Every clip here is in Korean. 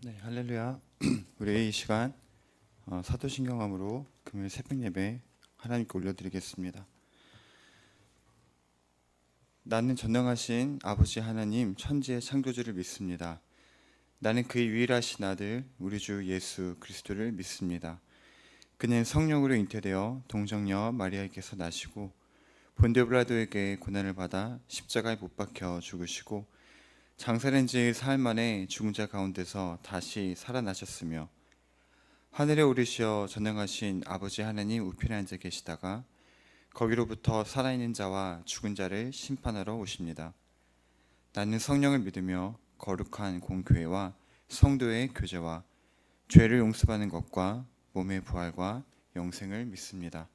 네, 할렐루야. 우리 이 시간 사도신경함으로 금요일 새벽 예배 하나님께 올려드리겠습니다. 나는 전능하신 아버지 하나님 천지의 창조주를 믿습니다. 나는 그의 유일하신 아들 우리 주 예수 그리스도를 믿습니다. 그는 성령으로 잉태되어 동정녀 마리아에게서 나시고 본디오 빌라도에게 고난을 받아 십자가에 못 박혀 죽으시고 장사된 지 사흘 만에 죽은 자 가운데서 다시 살아나셨으며 하늘에 오르시어 전능하신 아버지 하나님 우편에 앉아 계시다가 거기로부터 살아있는 자와 죽은 자를 심판하러 오십니다. 나는 성령을 믿으며 거룩한 공교회와 성도의 교제와 죄를 용서받는 것과 몸의 부활과 영생을 믿습니다.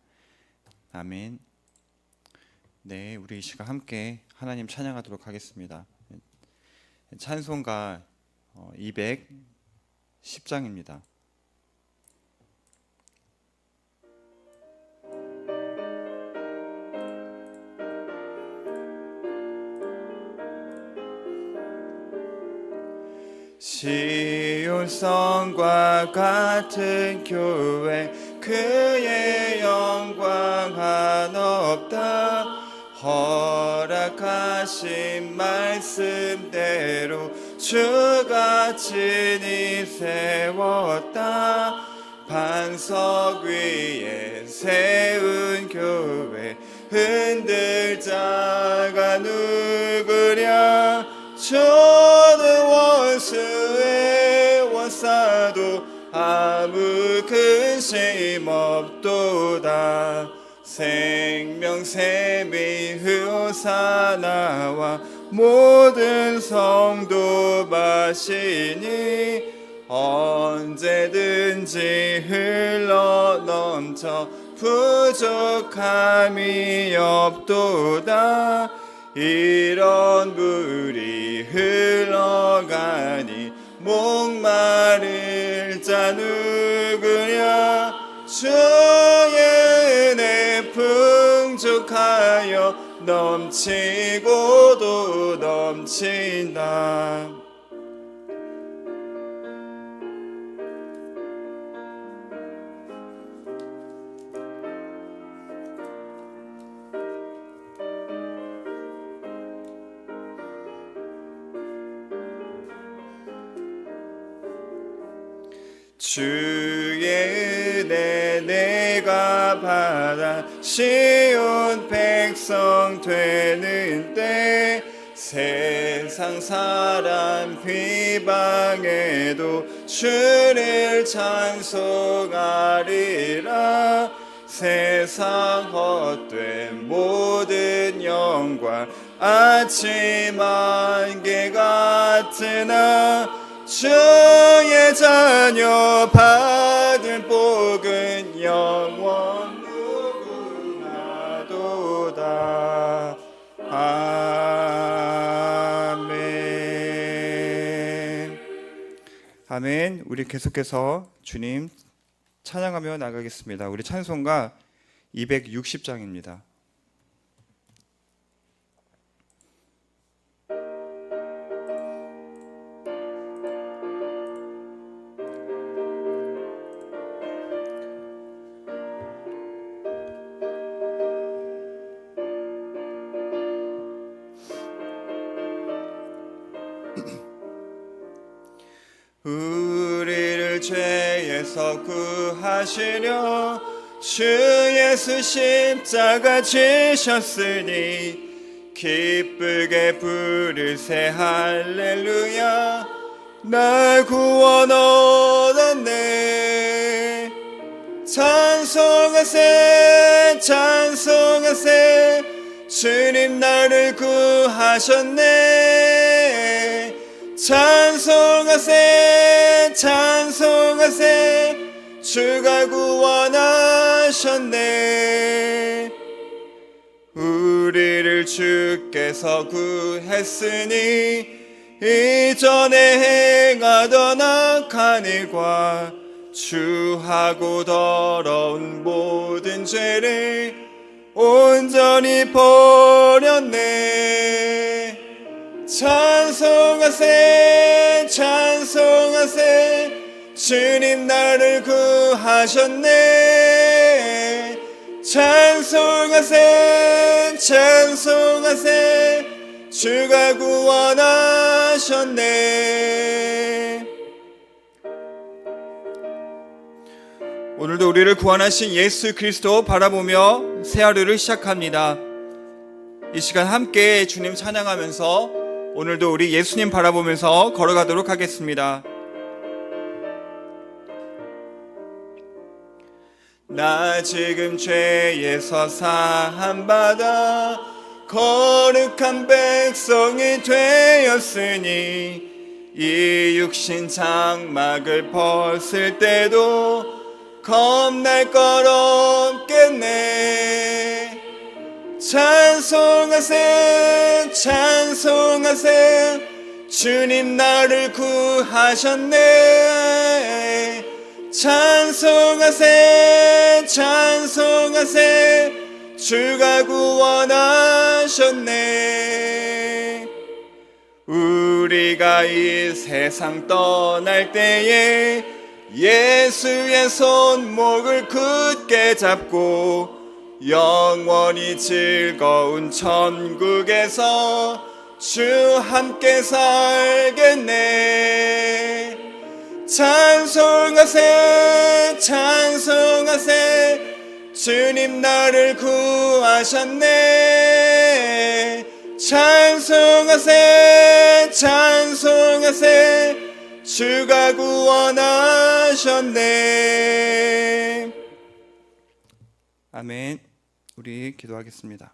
아멘. 네, 우리 이 시간 함께 하나님 찬양하도록 하겠습니다. 찬송가 210장입니다. 시온성과 같은 교회 그의 영광 한없다. 허락하신 말씀대로 주가 친히 세웠다. 반석 위에 세운 교회 흔들 자가 누구랴. 주는 원수의 원사도 아무 근심 없도다. 생명샘이 흐사나와 모든 성도 마시니 언제든지 흘러넘쳐 부족함이 없도다. 이런 물이 흘러가니 목마를 자 누구냐. 주의 은혜 풍족하여 넘치고도 넘친다. 주의 은혜 내가 받아 쉬운 백성 되는 때 세상 사람 비방해도 주를 찬송하리라. 세상 헛된 모든 영광 아침 안개 같으나 주의 자녀 받은 복은 영원 무궁하도다. 아멘. 아멘. 우리 계속해서 주님 찬양하며 나가겠습니다. 우리 찬송가 260장입니다. 우리를 죄에서 구하시려 주 예수 십자가 지셨으니 기쁘게 부르세 할렐루야. 날 구원 얻었네. 찬송하세 찬송하세 주님 나를 구하셨네. 찬송하세 찬송하세 주가 구원하셨네. 우리를 주께서 구했으니 이전에 행하던 악한 일과 추하고 더러운 모든 죄를 온전히 버렸네. 찬송하세 찬송하세 주님 나를 구하셨네. 찬송하세 찬송하세 주가 구원하셨네. 오늘도 우리를 구원하신 예수 그리스도 바라보며 새 하루를 시작합니다. 이 시간 함께 주님 찬양하면서 오늘도 우리 예수님 바라보면서 걸어가도록 하겠습니다. 나 지금 죄에서 사함받아 거룩한 백성이 되었으니 이 육신 장막을 벗을 때도 겁날 것 없겠네. 찬송하세 찬송하세 주님 나를 구하셨네. 찬송하세 찬송하세 주가 구원하셨네. 우리가 이 세상 떠날 때에 예수의 손목을 굳게 잡고 영원히 즐거운 천국에서 주 함께 살겠네. 찬송하세 찬송하세 주님 나를 구하셨네. 찬송하세 찬송하세 주가 구원하셨네. 아멘. 우리 기도하겠습니다.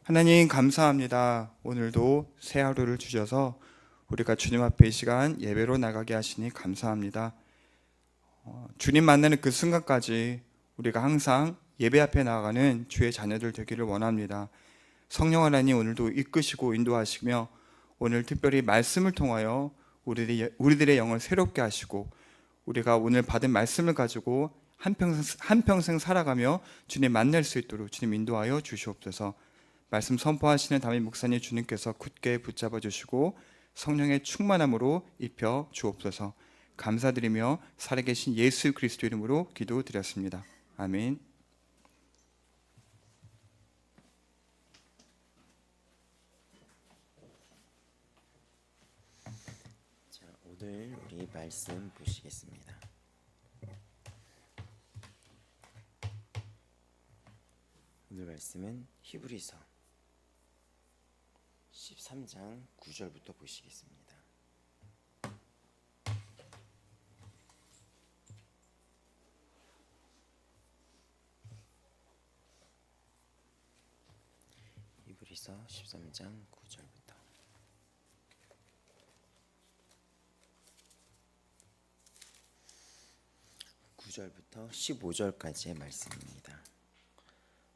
하나님 감사합니다. 오늘도 새 하루를 주셔서 우리가 주님 앞에 이 시간 예배로 나가게 하시니 감사합니다. 주님 만나는 그 순간까지 우리가 항상 예배 앞에 나아가는 주의 자녀들 되기를 원합니다. 성령 하나님 오늘도 이끄시고 인도하시며 오늘 특별히 말씀을 통하여 우리들의 영을 새롭게 하시고 우리가 오늘 받은 말씀을 가지고 한평생 살아가며 주님 만날 수 있도록 주님 인도하여 주시옵소서. 말씀 선포하시는 담임 목사님 주님께서 굳게 붙잡아 주시고 성령의 충만함으로 입혀 주옵소서. 감사드리며 살아계신 예수 그리스도 이름으로 기도드렸습니다. 아멘. 자, 오늘 우리 말씀 보시겠습니다. 오늘 말씀은 히브리서 13장 9절부터 보시겠습니다. 히브리서 13장 9절부터 9절부터 15절까지의 말씀입니다.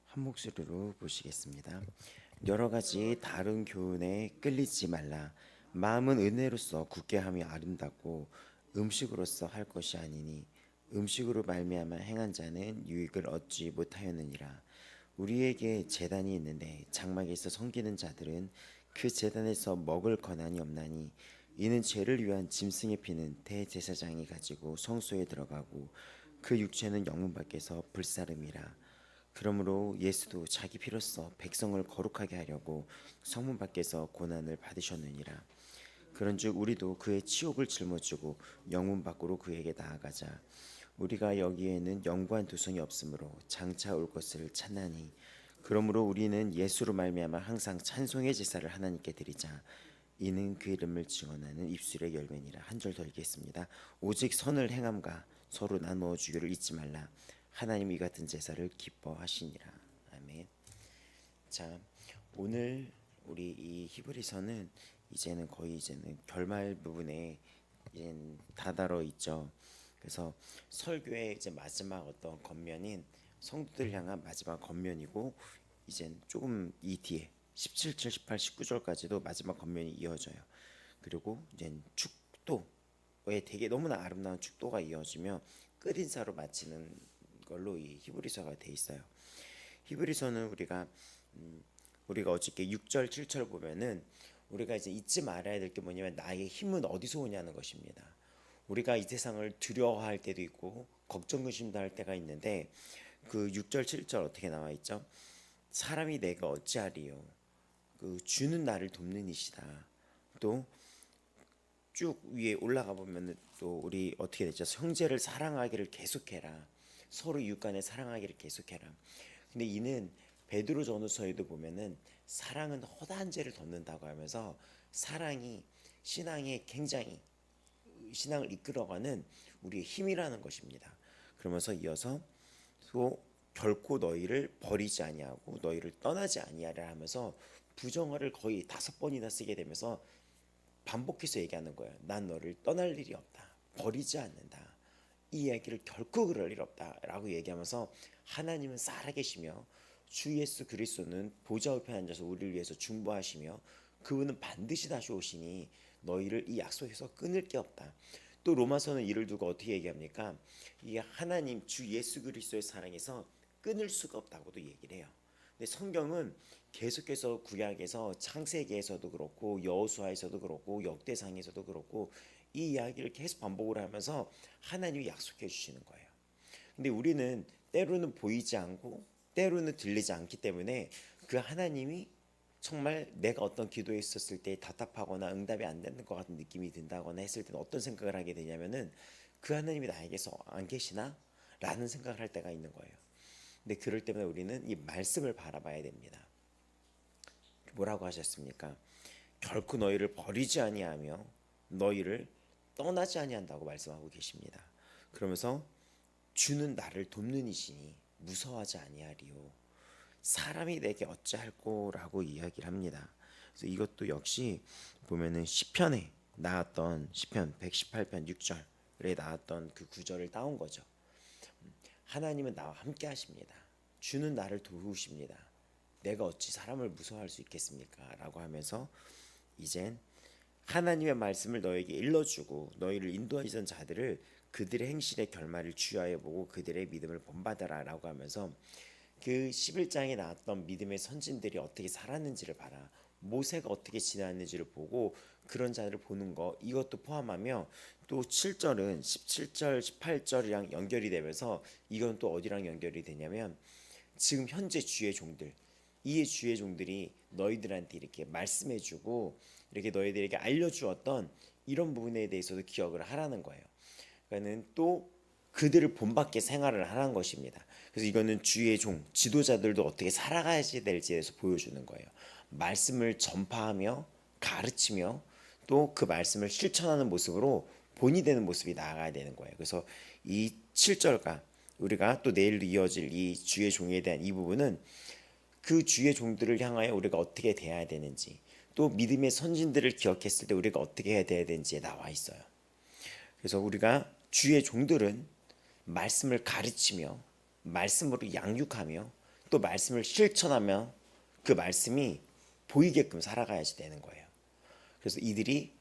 한 목소리로 보시겠습니다. 여러 가지 다른 교훈에 끌리지 말라. 마음은 은혜로서 굳게 함이 아름답고 음식으로서 할 것이 아니니 음식으로 말미암아 행한 자는 유익을 얻지 못하였느니라. 우리에게 제단이 있는데 장막에서 섬기는 자들은 그 제단에서 먹을 권한이 없나니 이는 죄를 위한 짐승의 피는 대제사장이 가지고 성소에 들어가고 그 육체는 영문 밖에서 불사름이라. 그러므로 예수도 자기 피로써 백성을 거룩하게 하려고 성문 밖에서 고난을 받으셨느니라. 그런즉 우리도 그의 치욕을 짊어지고 영문 밖으로 그에게 나아가자. 우리가 여기에는 영구한 도성이 없으므로 장차 올 것을 찾나니 그러므로 우리는 예수로 말미암아 항상 찬송의 제사를 하나님께 드리자. 이는 그 이름을 증언하는 입술의 열매니라. 한 절 더 읽겠습니다. 오직 선을 행함과 서로 나누어 주기를 잊지 말라. 하나님 이 같은 제사를 기뻐하시니라. 아멘. 자, 오늘 우리 이 히브리서는 이제는 거의 결말 부분에 이제 다다로 있죠. 그래서 설교의 이제 마지막 어떤 겉면인 성도들 향한 마지막 겉면이고 이제 조금 이 뒤에 17절, 18, 19절까지도 마지막 겉면이 이어져요. 그리고 이제 축도에 되게 너무나 아름다운 축도가 이어지며 끝인사로 마치는 걸로 이 히브리서가 돼 있어요. 히브리서는 우리가 우리가 어저께 6절 7절 보면은 우리가 이제 잊지 말아야 될 게 뭐냐면 나의 힘은 어디서 오냐는 것입니다. 우리가 이 세상을 두려워할 때도 있고 걱정 근심도 할 때가 있는데 그 6절 7절 어떻게 나와 있죠? 사람이 내가 어찌하리요 그 주는 나를 돕는 이시다. 또 쭉 위에 올라가 보면은 또 우리 어떻게 되죠? 형제를 사랑하기를 계속해라. 서로 이웃 간에 사랑하기를 계속해라. 근데 이는 베드로 전후서에도 보면은 사랑은 허다한 죄를 덮는다고 하면서 사랑이 신앙에 굉장히 신앙을 이끌어가는 우리의 힘이라는 것입니다. 그러면서 이어서 또 결코 너희를 버리지 아니하고 너희를 떠나지 아니하라 하면서 부정어를 거의 5번이나 쓰게 되면서 반복해서 얘기하는 거예요. 난 너를 떠날 일이 없다. 버리지 않는다. 이 이야기를 결코 그럴 일 없다 라고 얘기하면서 하나님은 살아계시며 주 예수 그리스도는 보좌 우편에 앉아서 우리를 위해서 중보하시며 그분은 반드시 다시 오시니 너희를 이 약속에서 끊을 게 없다. 또 로마서는 이를 두고 어떻게 얘기합니까? 이게 하나님 주 예수 그리스도의 사랑에서 끊을 수가 없다고도 얘기를 해요. 근데 성경은 계속해서 구약에서 창세기에서도 그렇고 여호수아에서도 그렇고 역대상에서도 그렇고 이 이야기를 계속 반복을 하면서 하나님이 약속해 주시는 거예요. 근데 우리는 때로는 보이지 않고 때로는 들리지 않기 때문에 그 하나님이 정말 내가 어떤 기도에 있었을 때 답답하거나 응답이 안 되는 것 같은 느낌이 든다거나 했을 때는 어떤 생각을 하게 되냐면은 그 하나님이 나에게서 안 계시나? 라는 생각을 할 때가 있는 거예요. 근데 그럴 때마다 우리는 이 말씀을 바라봐야 됩니다. 뭐라고 하셨습니까? 결코 너희를 버리지 아니하며 너희를 떠나지 아니한다고 말씀하고 계십니다. 그러면서 주는 나를 돕는 이시니 무서워하지 아니하리요. 사람이 내게 어찌할꼬라고 이야기를 합니다. 그래서 이것도 역시 보면은 시편에 나왔던 시편 118편 6절에 나왔던 그 구절을 따온 거죠. 하나님은 나와 함께 하십니다. 주는 나를 도우십니다. 내가 어찌 사람을 무서워할 수 있겠습니까? 라고 하면서 이젠 하나님의 말씀을 너에게 일러주고 너희를 인도하시던 자들을 그들의 행실의 결말을 주의하여 보고 그들의 믿음을 본받아라 라고 하면서 그 11장에 나왔던 믿음의 선진들이 어떻게 살았는지를 봐라. 모세가 어떻게 지나왔는지를 보고 그런 자들을 보는 거 이것도 포함하며 또 7절은 17절 18절이랑 연결이 되면서 이건 또 어디랑 연결이 되냐면 지금 현재 주의 종들 이 주의 종들이 너희들한테 이렇게 말씀해주고 이렇게 너희들에게 알려주었던 이런 부분에 대해서도 기억을 하라는 거예요. 그러니까는 또 그들을 본받게 생활을 하라는 것입니다. 그래서 이거는 주의 종, 지도자들도 어떻게 살아가야 될지에 대해서 보여주는 거예요. 말씀을 전파하며 가르치며 또 그 말씀을 실천하는 모습으로 본이 되는 모습이 나아가야 되는 거예요. 그래서 이 7절과 우리가 또 내일도 이어질 이 주의 종에 대한 이 부분은 그 주의 종들을 향하여 우리가 어떻게 대해야 되는지 또 믿음의 선진들을 기억했을 때 우리가 어떻게 해야 되는지에 나와 있어요. 그래서 우리가 주의 종들은 말씀을 가르치며 말씀으로 양육하며 또 말씀을 실천하며 그 말씀이 보이게끔 살아가야지 되는 거예요. 그래서 이들이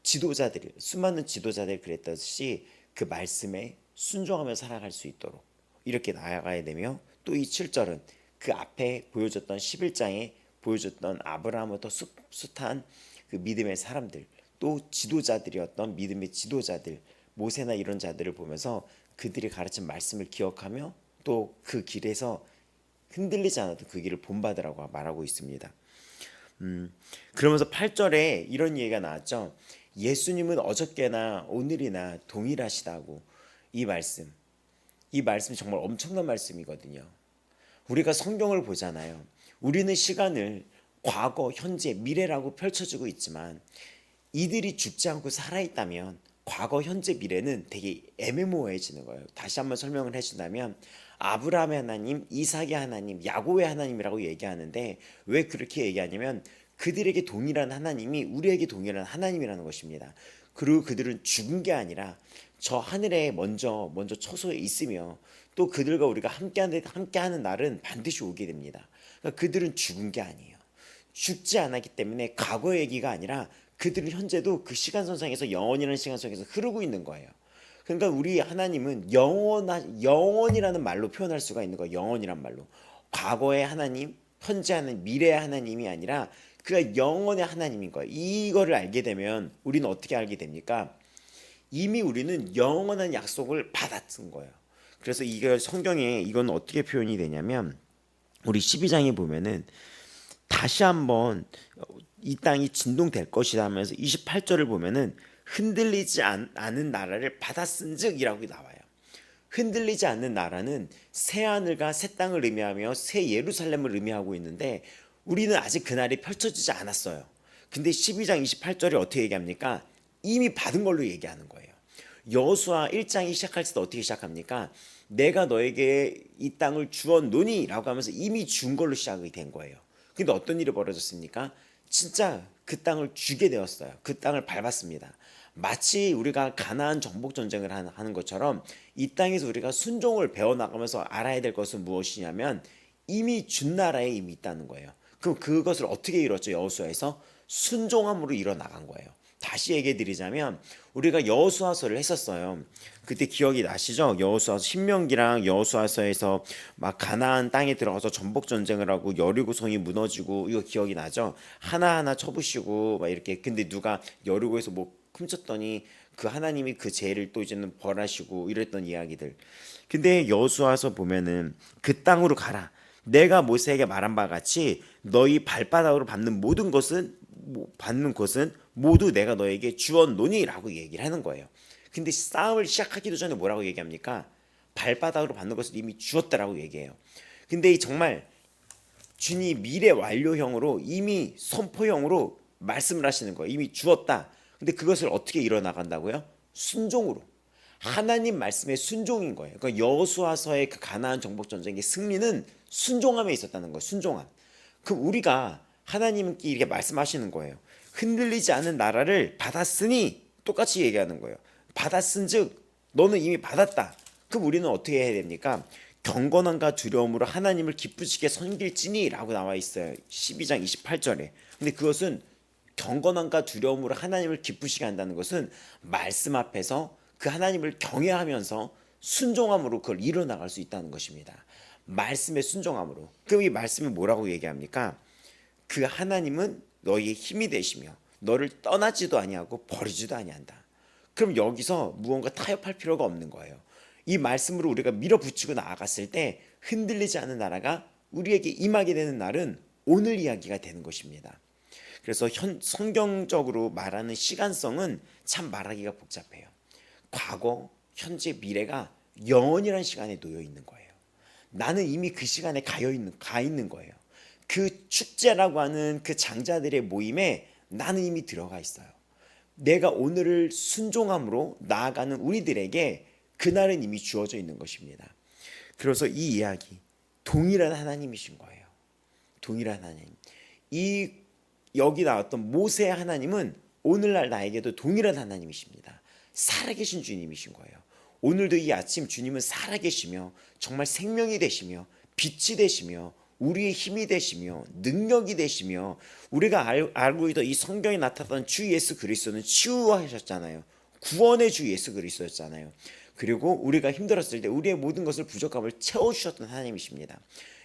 지도자들이 수많은 지도자들이 그랬듯이 그 말씀에 순종하며 살아갈 수 있도록 이렇게 나아가야 되며 또 이 7절은 그 앞에 보여줬던 11장에 보여줬던 아브라함부터 숱한 그 믿음의 사람들 또 지도자들이었던 믿음의 지도자들 모세나 이런 자들을 보면서 그들이 가르친 말씀을 기억하며 또 그 길에서 흔들리지 않아도 그 길을 본받으라고 말하고 있습니다. 그러면서 8절에 이런 얘기가 나왔죠. 예수님은 어저께나 오늘이나 동일하시다고 이 말씀이 정말 엄청난 말씀이거든요. 우리가 성경을 보잖아요. 우리는 시간을 과거, 현재, 미래라고 펼쳐주고 있지만 이들이 죽지 않고 살아있다면 과거, 현재, 미래는 되게 애매모호해지는 거예요. 다시 한번 설명을 해준다면 아브라함의 하나님, 이삭의 하나님, 야곱의 하나님이라고 얘기하는데 왜 그렇게 얘기하냐면 그들에게 동일한 하나님이 우리에게 동일한 하나님이라는 것입니다. 그리고 그들은 죽은 게 아니라 저 하늘에 먼저 처소에 있으며 또 그들과 우리가 함께하는 날은 반드시 오게 됩니다. 그러니까 그들은 죽은 게 아니에요. 죽지 않았기 때문에 과거의 얘기가 아니라 그들은 현재도 그 시간선상에서 영원이라는 시간선에서 흐르고 있는 거예요. 그러니까 우리 하나님은 영원이라는 말로 표현할 수가 있는 거예요. 영원이란 말로. 과거의 하나님, 현재 하나님, 미래의 하나님이 아니라 그가 영원의 하나님인 거예요. 이거를 알게 되면 우리는 어떻게 알게 됩니까? 이미 우리는 영원한 약속을 받았던 거예요. 그래서 이걸 성경에 이건 어떻게 표현이 되냐면 우리 12장에 보면은 다시 한번 이 땅이 진동될 것이다 하면서 28절을 보면은 흔들리지 않은 나라를 받았은즉이라고 나와요. 흔들리지 않는 나라는 새 하늘과 새 땅을 의미하며 새 예루살렘을 의미하고 있는데 우리는 아직 그날이 펼쳐지지 않았어요. 근데 12장 28절에 어떻게 얘기합니까? 이미 받은 걸로 얘기하는 거예요. 여호수아 1장이 시작할 때 어떻게 시작합니까? 내가 너에게 이 땅을 주었노니 라고 하면서 이미 준 걸로 시작이 된 거예요. 근데 어떤 일이 벌어졌습니까? 진짜 그 땅을 주게 되었어요. 그 땅을 밟았습니다. 마치 우리가 가나안 정복 전쟁을 하는 것처럼 이 땅에서 우리가 순종을 배워나가면서 알아야 될 것은 무엇이냐면 이미 준 나라에 이미 있다는 거예요. 그럼 그것을 어떻게 이뤘죠? 여호수아에서 순종함으로 이뤄나간 거예요. 다시 얘기해 드리자면 우리가 여호수아서를 했었어요. 그때 기억이 나시죠? 여호수아서 신명기랑 여호수아서에서 막 가나안 땅에 들어가서 전복 전쟁을 하고 여리고성이 무너지고 이거 기억이 나죠? 하나하나 쳐부시고 막 이렇게. 근데 누가 여리고에서 뭐 훔쳤더니 그 하나님이 그 죄를 또 이제는 벌하시고 이랬던 이야기들. 근데 여호수아서 보면은 그 땅으로 가라. 내가 모세에게 말한 바 같이 너희 발바닥으로 밟는 모든 것은 모두 내가 너에게 주었노니라고 얘기를 하는 거예요. 근데 싸움을 시작하기도 전에 뭐라고 얘기합니까? 발바닥으로 밟는 것을 이미 주었다라고 얘기해요. 근데 정말 주님 미래 완료형으로 이미 선포형으로 말씀을 하시는 거예요. 이미 주었다. 근데 그것을 어떻게 이뤄나간다고요? 순종으로. 하나님 말씀에 순종인 거예요. 그러니까 여호수아서의 그 가나안 정복 전쟁의 승리는 순종함에 있었다는 거예요. 순종함. 그럼 우리가 하나님께 이렇게 말씀하시는 거예요. 흔들리지 않은 나라를 받았으니 똑같이 얘기하는 거예요. 받았은즉 너는 이미 받았다. 그럼 우리는 어떻게 해야 됩니까? 경건함과 두려움으로 하나님을 기쁘시게 섬길지니라고 나와 있어요. 12장 28절에. 근데 그것은 경건함과 두려움으로 하나님을 기쁘시게 한다는 것은 말씀 앞에서 그 하나님을 경외하면서 순종함으로 그걸 이뤄나갈 수 있다는 것입니다. 말씀의 순종함으로. 그럼 이 말씀이 뭐라고 얘기합니까? 그 하나님은 너희의 힘이 되시며 너를 떠나지도 아니하고 버리지도 아니한다. 그럼 여기서 무언가 타협할 필요가 없는 거예요. 이 말씀으로 우리가 밀어붙이고 나아갔을 때 흔들리지 않는 나라가 우리에게 임하게 되는 날은 오늘 이야기가 되는 것입니다. 그래서 성경적으로 말하는 시간성은 참 말하기가 복잡해요. 과거, 현재, 미래가 영원이라는 시간에 놓여 있는 거예요. 나는 이미 그 시간에 가 있는 거예요. 그 축제라고 하는 그 장자들의 모임에 나는 이미 들어가 있어요. 내가 오늘을 순종함으로 나아가는 우리들에게 그날은 이미 주어져 있는 것입니다. 그래서 이 이야기, 동일한 하나님이신 거예요. 동일한 하나님. 이 여기 나왔던 모세의 하나님은 오늘날 나에게도 동일한 하나님이십니다. 살아계신 주님이신 거예요. 오늘도 이 아침 주님은 살아계시며 정말 생명이 되시며 빛이 되시며 우리의 힘이 되시며 능력이 되시며 우리가 알고 있던 이 성경에 나타났던 주 예수 그리스도는 치유하셨잖아요. 구원의 주 예수 그리스도였잖아요. 그리고 우리가 힘들었을 때 우리의 모든 것을 부족함을 채워주셨던 하나님이십니다.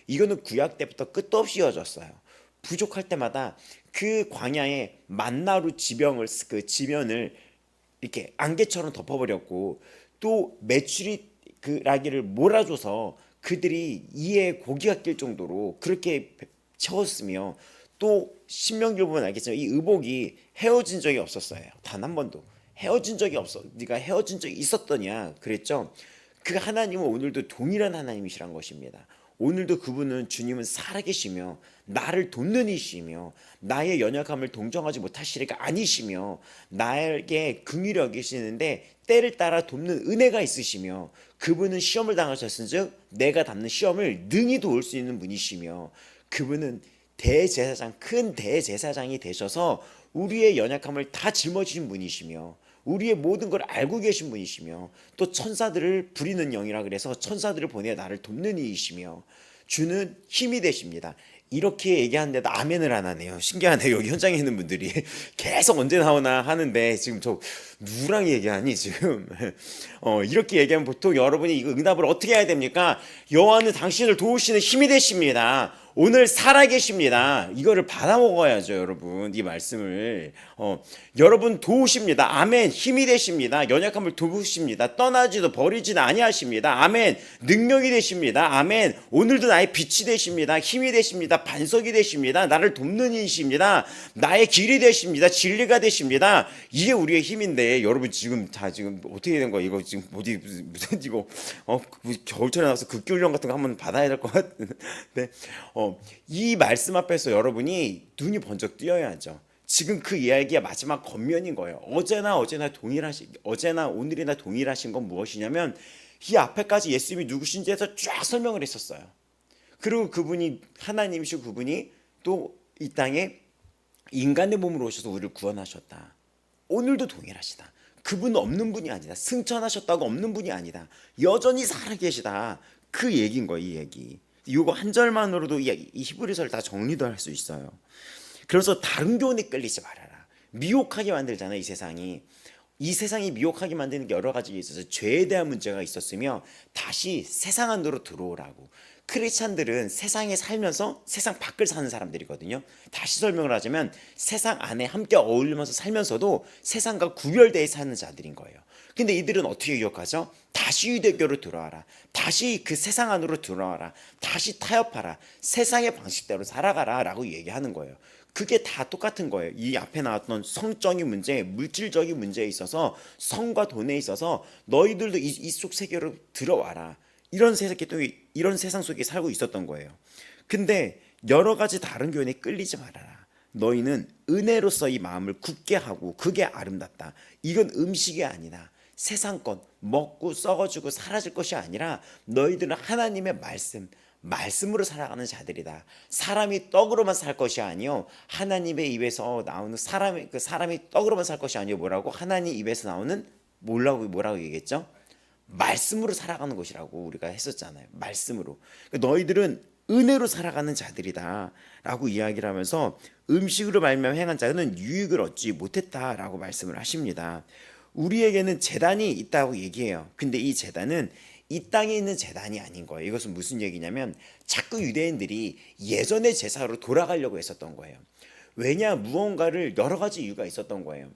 이거는 구약 때부터 끝도 없이 이어졌어요. 부족할 때마다 그 광야에 만나로 그 지면을 이렇게 안개처럼 덮어버렸고 또 메추리 그 라기를 몰아줘서 그들이 이에 고기가 낄 정도로 그렇게 채웠으며 또 신명기를 보면 알겠지만 이 의복이 헤어진 적이 없었어요. 단 한 번도 헤어진 적이 없어. 네가 헤어진 적이 있었더냐 그랬죠. 그 하나님은 오늘도 동일한 하나님이시란 것입니다. 오늘도 그분은 주님은 살아계시며 나를 돕는 이시며 나의 연약함을 동정하지 못하시리가 아니시며 나에게 긍휼히 여기시는데 때를 따라 돕는 은혜가 있으시며 그분은 시험을 당하셨은즉 내가 담는 시험을 능히 도울 수 있는 분이시며 그분은 대제사장 큰 대제사장이 되셔서 우리의 연약함을 다 짊어지신 분이시며 우리의 모든 걸 알고 계신 분이시며 또 천사들을 부리는 영이라 그래서 천사들을 보내 나를 돕는 이이시며 주는 힘이 되십니다. 이렇게 얘기하는데도 아멘을 안 하네요. 신기하네요. 여기 현장에 있는 분들이 계속 언제 나오나 하는데 지금 저 누구랑 얘기하니 지금 이렇게 얘기하면 보통 여러분이 이거 응답을 어떻게 해야 됩니까? 여호와는 당신을 도우시는 힘이 되십니다. 오늘 살아계십니다. 이거를 받아 먹어야죠, 여러분. 이 말씀을 여러분 도우십니다. 아멘. 힘이 되십니다. 연약함을 도우십니다. 떠나지도 버리지도 아니하십니다. 아멘. 능력이 되십니다. 아멘. 오늘도 나의 빛이 되십니다. 힘이 되십니다. 반석이 되십니다. 나를 돕는 이십니다. 나의 길이 되십니다. 진리가 되십니다. 이게 우리의 힘인데 여러분 지금 어떻게 된 거야? 이거 지금 무슨 이거 겨울철에 나와서 극기훈련 같은 거 한번 받아야 될 것 같은데 이 말씀 앞에서 여러분이 눈이 번쩍 뜨여야죠. 지금 그 이야기가 마지막 겉면인 거예요. 어제나 오늘이나 동일하신 건 무엇이냐면 이 앞에까지 예수님이 누구신지에 대해서 쫙 설명을 했었어요. 그리고 그분이 하나님이시고 그분이 또 이 땅에 인간의 몸으로 오셔서 우리를 구원하셨다. 오늘도 동일하시다. 그분은 없는 분이 아니다. 승천하셨다고 없는 분이 아니다. 여전히 살아계시다. 그 얘기인 거예요. 이 얘기. 이거 한 절만으로도 이 히브리서를 다 정리도 할 수 있어요. 그래서 다른 교훈에 끌리지 말아라. 미혹하게 만들잖아요. 이 세상이 미혹하게 만드는 게 여러 가지가 있어서 죄에 대한 문제가 있었으며 다시 세상 안으로 들어오라고. 크리스찬들은 세상에 살면서 세상 밖을 사는 사람들이거든요. 다시 설명을 하자면 세상 안에 함께 어울리면서 살면서도 세상과 구별되어 사는 자들인 거예요. 근데 이들은 어떻게 기억하죠? 다시 유대교로 들어와라. 다시 그 세상 안으로 들어와라. 다시 타협하라. 세상의 방식대로 살아가라 라고 얘기하는 거예요. 그게 다 똑같은 거예요. 이 앞에 나왔던 성적인 문제, 물질적인 문제에 있어서 성과 돈에 있어서 너희들도 이쪽 세계로 들어와라. 이런 세상 속에 살고 있었던 거예요. 근데 여러 가지 다른 교훈에 끌리지 말아라. 너희는 은혜로서 이 마음을 굳게 하고 그게 아름답다. 이건 음식이 아니다. 세상 것 먹고 썩어지고 사라질 것이 아니라 너희들은 하나님의 말씀으로 살아가는 자들이다. 사람이 떡으로만 살 것이 아니요 하나님의 입에서 나오는 사람이 떡으로만 살 것이 아니요 뭐라고 하나님 입에서 나오는 뭐라고 얘기했죠? 말씀으로 살아가는 것이라고 우리가 했었잖아요. 말씀으로. 너희들은 은혜로 살아가는 자들이다 라고 이야기를 하면서 음식으로 말미암아 행한 자는 유익을 얻지 못했다라고 말씀을 하십니다. 우리에게는 제단이 있다고 얘기해요. 근데 이 제단은 이 땅에 있는 제단이 아닌 거예요. 이것은 무슨 얘기냐면 자꾸 유대인들이 예전의 제사로 돌아가려고 했었던 거예요. 왜냐? 무언가를 여러 가지 이유가 있었던 거예요.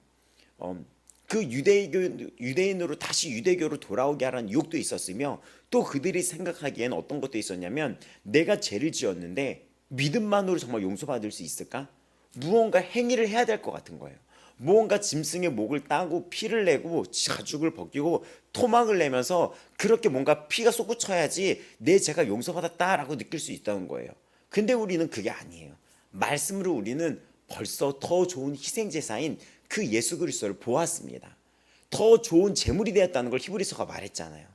그 유대인으로 다시 유대교로 돌아오게 하라는 유혹도 있었으며 또 그들이 생각하기엔 어떤 것도 있었냐면 내가 죄를 지었는데 믿음만으로 정말 용서받을 수 있을까? 무언가 행위를 해야 될 것 같은 거예요. 무언가 짐승의 목을 따고 피를 내고 가죽을 벗기고 토막을 내면서 그렇게 뭔가 피가 솟구쳐야지 내 죄가 용서받았다라고 느낄 수 있다는 거예요. 근데 우리는 그게 아니에요. 말씀으로 우리는 벌써 더 좋은 희생제사인 그 예수 그리스도를 보았습니다. 더 좋은 제물이 되었다는 걸 히브리서가 말했잖아요.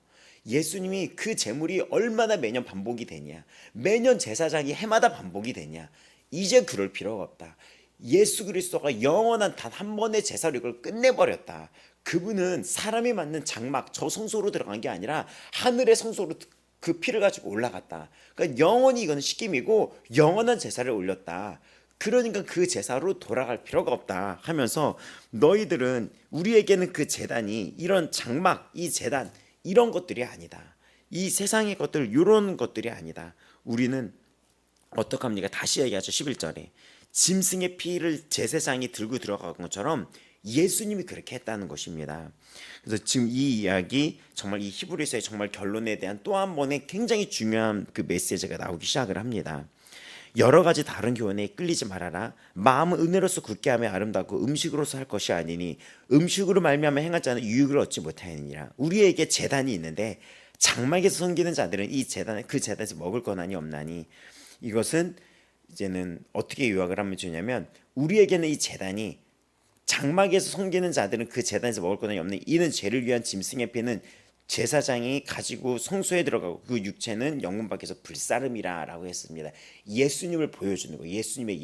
예수님이 그 제물이 얼마나 매년 반복이 되냐, 매년 제사장이 해마다 반복이 되냐, 이제 그럴 필요가 없다. 예수 그리스도가 영원한 단 한 번의 제사로 이걸 끝내버렸다. 그분은 사람이 맞는 장막 저 성소로 들어간 게 아니라 하늘의 성소로 그 피를 가지고 올라갔다. 그러니까 영원히 이건 시킴이고 영원한 제사를 올렸다. 그러니까 그 제사로 돌아갈 필요가 없다 하면서 너희들은 우리에게는 그 제단이 이런 장막, 이 제단 이런 것들이 아니다. 이 세상의 것들 이런 것들이 아니다. 우리는 어떡합니까? 다시 얘기하죠. 11절에 짐승의 피를 제사장이 들고 들어간 것처럼 예수님이 그렇게 했다는 것입니다. 그래서 지금 이 이야기 정말 이 히브리서의 정말 결론에 대한 또 한 번의 굉장히 중요한 그 메시지가 나오기 시작을 합니다. 여러 가지 다른 교훈에 끌리지 말아라. 마음은 은혜로서 굳게 하며 아름답고 음식으로서 할 것이 아니니 음식으로 말미암아 행할 자는 유익을 얻지 못하느니라. 우리에게 제단이 있는데 장막에서 섬기는 자들은 이 제단에 그 제단에서 먹을 거나니 없나니. 이것은 이제는 어떻게 요약을 하면 좋냐면 우리에게는 이 제단이 장막에서 섬기는 자들은 그 제단에서 먹을 거나니 없나니 이는 죄를 위한 짐승의 피는 제사장이 가지고 성소에 들어가고 그 육체는 영문 밖에서 불사름이라라고 했습니다. 예수님을 보여주는 거예요. 예수님의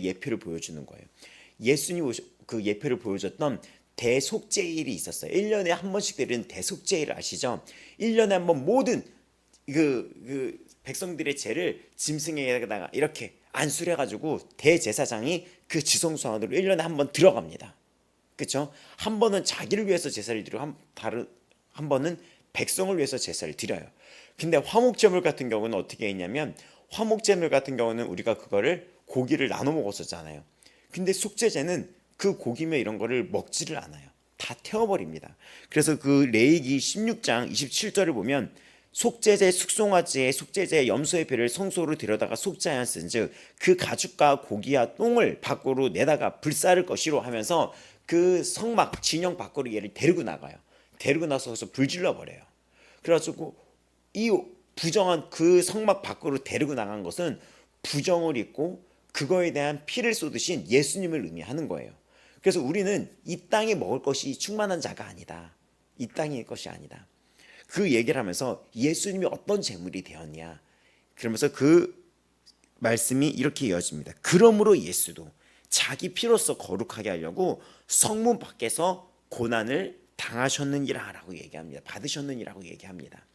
예표를 보여주는 거예요. 예수님 그 예표를 보여줬던 대속죄일이 있었어요. 1년에 한 번씩 드리는 대속죄일 아시죠? 1년에 한 번 모든 그 백성들의 죄를 짐승에다가 이렇게 안수를 해가지고 대제사장이 그 지성소 안으로 1년에 한 번 들어갑니다. 그렇죠? 한 번은 자기를 위해서 제사를 드리고 한 번은 백성을 위해서 제사를 드려요. 근데 화목제물 같은 경우는 어떻게 했냐면 화목제물 같은 경우는 우리가 그거를 고기를 나눠 먹었었잖아요. 근데 속죄제는 그 고기며 이런 거를 먹지를 않아요. 다 태워버립니다. 그래서 그 레위기 16장 27절을 보면 속죄제 숙송아지의 속죄제 염소의 피를 성소로 들여다가 속죄하였은즉 그 가죽과 고기와 똥을 밖으로 내다가 불사를 것이로 하면서 그 성막 진영 밖으로 얘를 데리고 나가요. 데리고 나서 거기서 불질러 버려요. 그래가지고 이 부정한 그 성막 밖으로 데리고 나간 것은 부정을 입고 그거에 대한 피를 쏟으신 예수님을 의미하는 거예요. 그래서 우리는 이 땅에 먹을 것이 충만한 자가 아니다. 이 땅의 것이 아니다. 그 얘기를 하면서 예수님이 어떤 제물이 되었냐. 그러면서 그 말씀이 이렇게 이어집니다. 그러므로 예수도 자기 피로써 거룩하게 하려고 성문 밖에서 고난을 당하셨느니라 라고 얘기합니다. 받으셨느니라고 얘기합니다.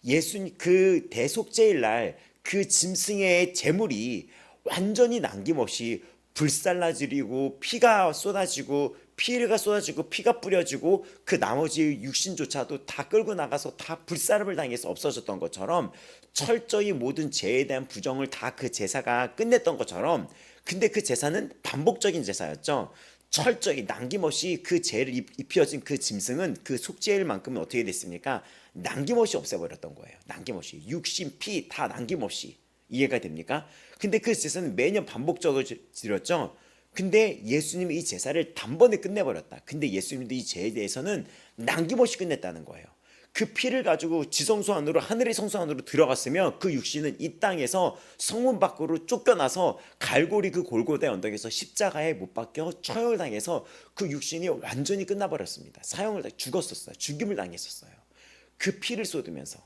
예수님 그 대속죄일 날 그 짐승의 제물이 완전히 남김없이 불살라지고 피가 쏟아지고 피가 쏟아지고 피가 뿌려지고 그 나머지 육신조차도 다 끌고 나가서 다 불사름을 당해서 없어졌던 것처럼 철저히 모든 죄에 대한 부정을 다 그 제사가 끝냈던 것처럼, 근데 그 제사는 반복적인 제사였죠. 철저히 남김없이 그 죄를 입혀진 그 짐승은 그 속죄일만큼은 어떻게 됐습니까? 남김없이 없애버렸던 거예요. 남김없이 육신 피 다 남김없이. 이해가 됩니까? 근데 그 제사는 매년 반복적으로 드렸죠. 근데 예수님이 이 제사를 단번에 끝내버렸다. 근데 예수님도 이 죄에 대해서는 남김없이 끝냈다는 거예요. 그 피를 가지고 지성소 안으로, 하늘의 성소 안으로 들어갔으면 그 육신은 이 땅에서 성문 밖으로 쫓겨나서 갈고리 그 골고다의 언덕에서 십자가에 못 박혀 처형을 당해서 그 육신이 완전히 끝나버렸습니다. 사형을 죽었었어요. 죽임을 당했었어요. 그 피를 쏟으면서.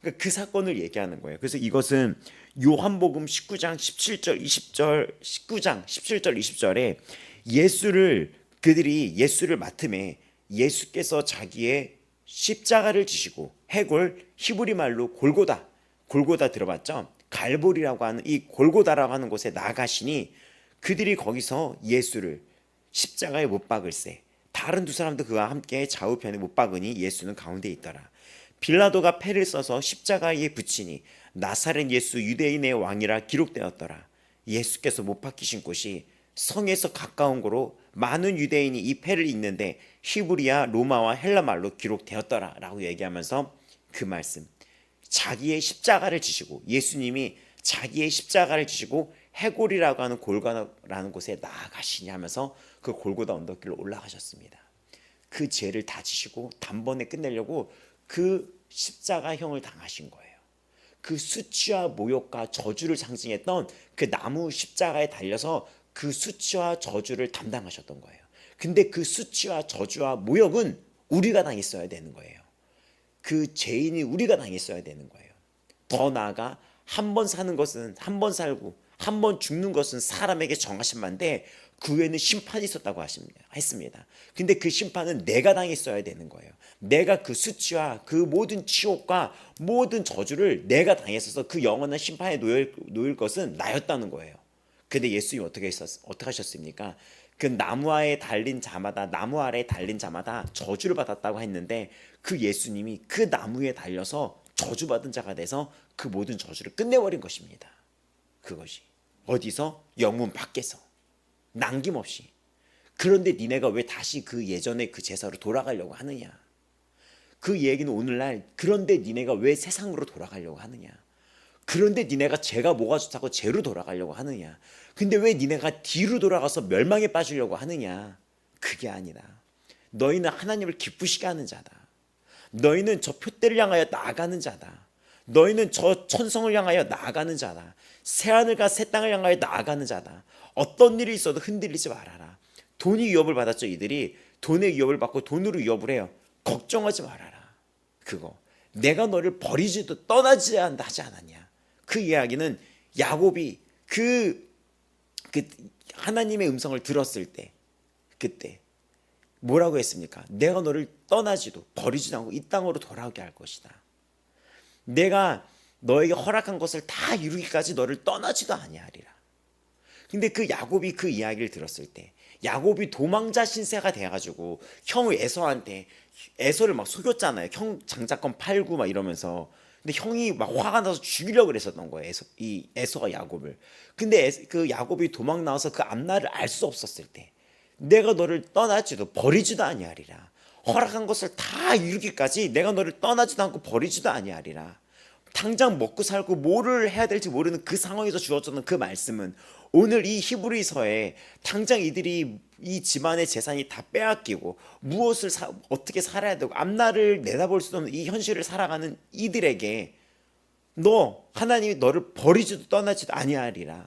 그러니까 그 사건을 얘기하는 거예요. 그래서 이것은 요한복음 19장 17절 20절 19장 17절 20절에 그들이 예수를 맡음에 예수께서 자기의 십자가를 지시고 해골 히브리 말로 골고다 들어봤죠? 갈보리라고 하는 이 골고다라고 하는 곳에 나가시니 그들이 거기서 예수를 십자가에 못 박을세 다른 두 사람도 그와 함께 좌우편에 못 박으니 예수는 가운데 있더라. 빌라도가 패를 써서 십자가에 붙이니 나사렛 예수 유대인의 왕이라 기록되었더라. 예수께서 못 박히신 곳이 성에서 가까운 거로 많은 유대인이 이 패를 읽는데 히브리와 로마와 헬라 말로 기록되었더라 라고 얘기하면서 그 말씀, 자기의 십자가를 지시고 예수님이 자기의 십자가를 지시고 해골이라고 하는 골고다라는 곳에 나아가시니 하면서 그 골고다 언덕길로 올라가셨습니다. 그 죄를 다 지시고 단번에 끝내려고 그 십자가형을 당하신 거예요. 그 수치와 모욕과 저주를 상징했던 그 나무 십자가에 달려서 그 수치와 저주를 담당하셨던 거예요. 근데 그 수치와 저주와 모욕은 우리가 당했어야 되는 거예요. 그 죄인이 우리가 당했어야 되는 거예요. 더 나아가 한 번 사는 것은 한 번 살고 한 번 죽는 것은 사람에게 정하신 바인데 그 후에는 심판이 있었다고 했습니다. 근데 그 심판은 내가 당했어야 되는 거예요. 내가 그 수치와 그 모든 치욕과 모든 저주를 내가 당했어서 그 영원한 심판에 놓일 것은 나였다는 거예요. 근데 예수님이 어떻게 하셨습니까? 그 나무 아래에 달린 자마다 저주를 받았다고 했는데 그 예수님이 그 나무에 달려서 저주받은 자가 돼서 그 모든 저주를 끝내버린 것입니다. 그것이 어디서? 영문 밖에서 남김없이. 그런데 니네가 왜 다시 그 예전의 그 제사로 돌아가려고 하느냐? 그 얘기는 오늘날 그런데 니네가 왜 세상으로 돌아가려고 하느냐? 그런데 니네가 죄가 뭐가 좋다고 죄로 돌아가려고 하느냐? 근데 왜 니네가 뒤로 돌아가서 멸망에 빠지려고 하느냐? 그게 아니라 너희는 하나님을 기쁘시게 하는 자다. 너희는 저 표대를 향하여 나아가는 자다. 너희는 저 천성을 향하여 나아가는 자다. 새하늘과 새 땅을 향하여 나아가는 자다. 어떤 일이 있어도 흔들리지 말아라. 돈이 위협을 받았죠. 이들이 돈의 위협을 받고 돈으로 위협을 해요. 걱정하지 말아라. 그거 내가 너를 버리지도 떠나지 않다 하지 않았냐. 그 이야기는 야곱이 그 하나님의 음성을 들었을 때 그때 뭐라고 했습니까? 내가 너를 떠나지도 버리지도 않고 이 땅으로 돌아오게 할 것이다. 내가 너에게 허락한 것을 다 이루기까지 너를 떠나지도 아니하리라. 근데 그 야곱이 그 이야기를 들었을 때 야곱이 도망자 신세가 돼가지고 형 에서한테 에서를 막 속였잖아요. 형 장자권 팔고 막 이러면서. 근데 형이 막 화가 나서 죽이려고 그랬었던 거예요. 이 에서가 야곱을. 근데 그 야곱이 도망 나와서 그 앞날을 알 수 없었을 때 내가 너를 떠나지도 버리지도 아니하리라. 허락한 것을 다 이루기까지 내가 너를 떠나지도 않고 버리지도 아니하리라. 당장 먹고 살고 뭐를 해야 될지 모르는 그 상황에서 주어졌던 그 말씀은 오늘 이 히브리서에 당장 이들이 이 집안의 재산이 다 빼앗기고 무엇을 어떻게 살아야 되고 앞날을 내다볼 수 없는 이 현실을 살아가는 이들에게 너 하나님이 너를 버리지도 떠나지도 아니하리라.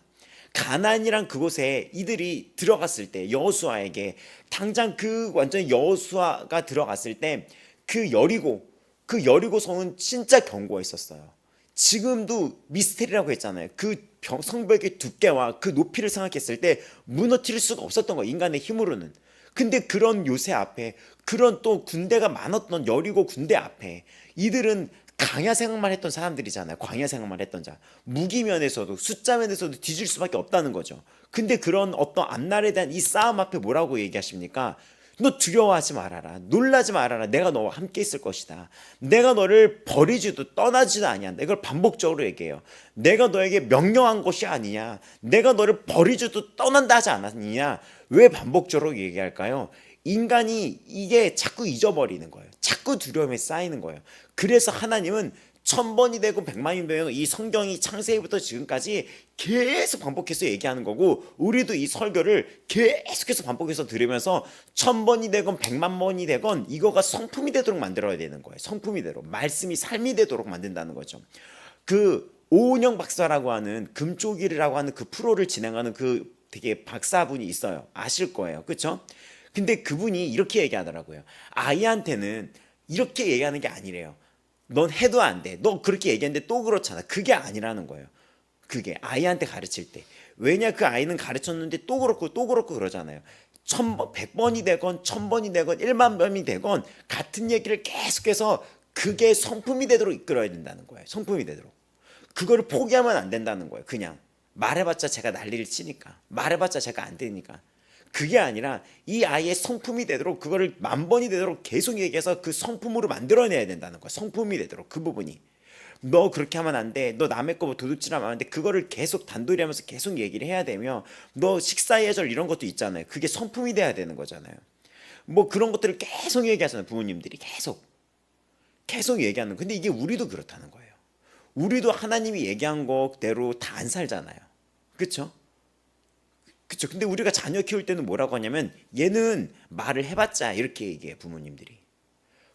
가나안이란 그곳에 이들이 들어갔을 때 여호수아에게 당장 그 완전 여호수아가 들어갔을 때 그 여리고 성은 진짜 견고했었어요. 지금도 미스테리라고 했잖아요. 그 성벽의 두께와 그 높이를 생각했을 때 무너뜨릴 수가 없었던 거예요. 인간의 힘으로는. 근데 그런 요새 앞에 그런 또 군대가 많았던 여리고 군대 앞에 이들은 광야 생활만 했던 사람들이잖아요. 광야 생활만 했던 자. 무기면에서도 숫자면에서도 뒤질 수밖에 없다는 거죠. 근데 그런 어떤 앞날에 대한 이 싸움 앞에 뭐라고 얘기하십니까? 너 두려워하지 말아라. 놀라지 말아라. 내가 너와 함께 있을 것이다. 내가 너를 버리지도 떠나지도 아니한다. 이걸 반복적으로 얘기해요. 내가 너에게 명령한 것이 아니냐. 내가 너를 버리지도 떠난다 하지 않았느냐. 왜 반복적으로 얘기할까요? 인간이 이게 자꾸 잊어버리는 거예요. 자꾸 두려움에 쌓이는 거예요. 그래서 하나님은 1000번이 되고 100만이 되고 이 성경이 창세기부터 지금까지 계속 반복해서 얘기하는 거고 우리도 이 설교를 계속해서 반복해서 들으면서 1000번이 되건 100만 번이 되건 이거가 성품이 되도록 만들어야 되는 거예요. 성품이 되도록 말씀이 삶이 되도록 만든다는 거죠. 그 오은영 박사라고 하는 금쪽이라고 하는 그 프로를 진행하는 그 되게 박사분이 있어요. 아실 거예요. 그렇죠? 근데 그분이 이렇게 얘기하더라고요. 아이한테는 이렇게 얘기하는 게 아니래요. 넌 해도 안 돼. 너 그렇게 얘기했는데 또 그렇잖아. 그게 아니라는 거예요. 그게 아이한테 가르칠 때. 왜냐 그 아이는 가르쳤는데 또 그렇고 또 그렇고 그러잖아요. 100번이 되건 1000번이 되건 1만 번이 되건 같은 얘기를 계속해서 그게 성품이 되도록 이끌어야 된다는 거예요. 성품이 되도록. 그거를 포기하면 안 된다는 거예요. 그냥 말해봤자 제가 난리를 치니까. 말해봤자 제가 안 되니까. 그게 아니라 이 아이의 성품이 되도록 그거를 10,000번이 되도록 계속 얘기해서 그 성품으로 만들어내야 된다는 거야. 성품이 되도록 그 부분이. 너 그렇게 하면 안 돼. 너 남의 거 도둑질하면 안 돼. 그거를 계속 단돌이 하면서 계속 얘기를 해야 되며 너 식사 예절 이런 것도 있잖아요. 그게 성품이 돼야 되는 거잖아요. 뭐 그런 것들을 계속 얘기하잖아요. 부모님들이 계속 얘기하는. 근데 이게 우리도 그렇다는 거예요. 우리도 하나님이 얘기한 거대로 다 안 살잖아요. 그렇죠? 그렇죠. 근데 우리가 자녀 키울 때는 뭐라고 하냐면 얘는 말을 해봤자 이렇게 얘기해 부모님들이.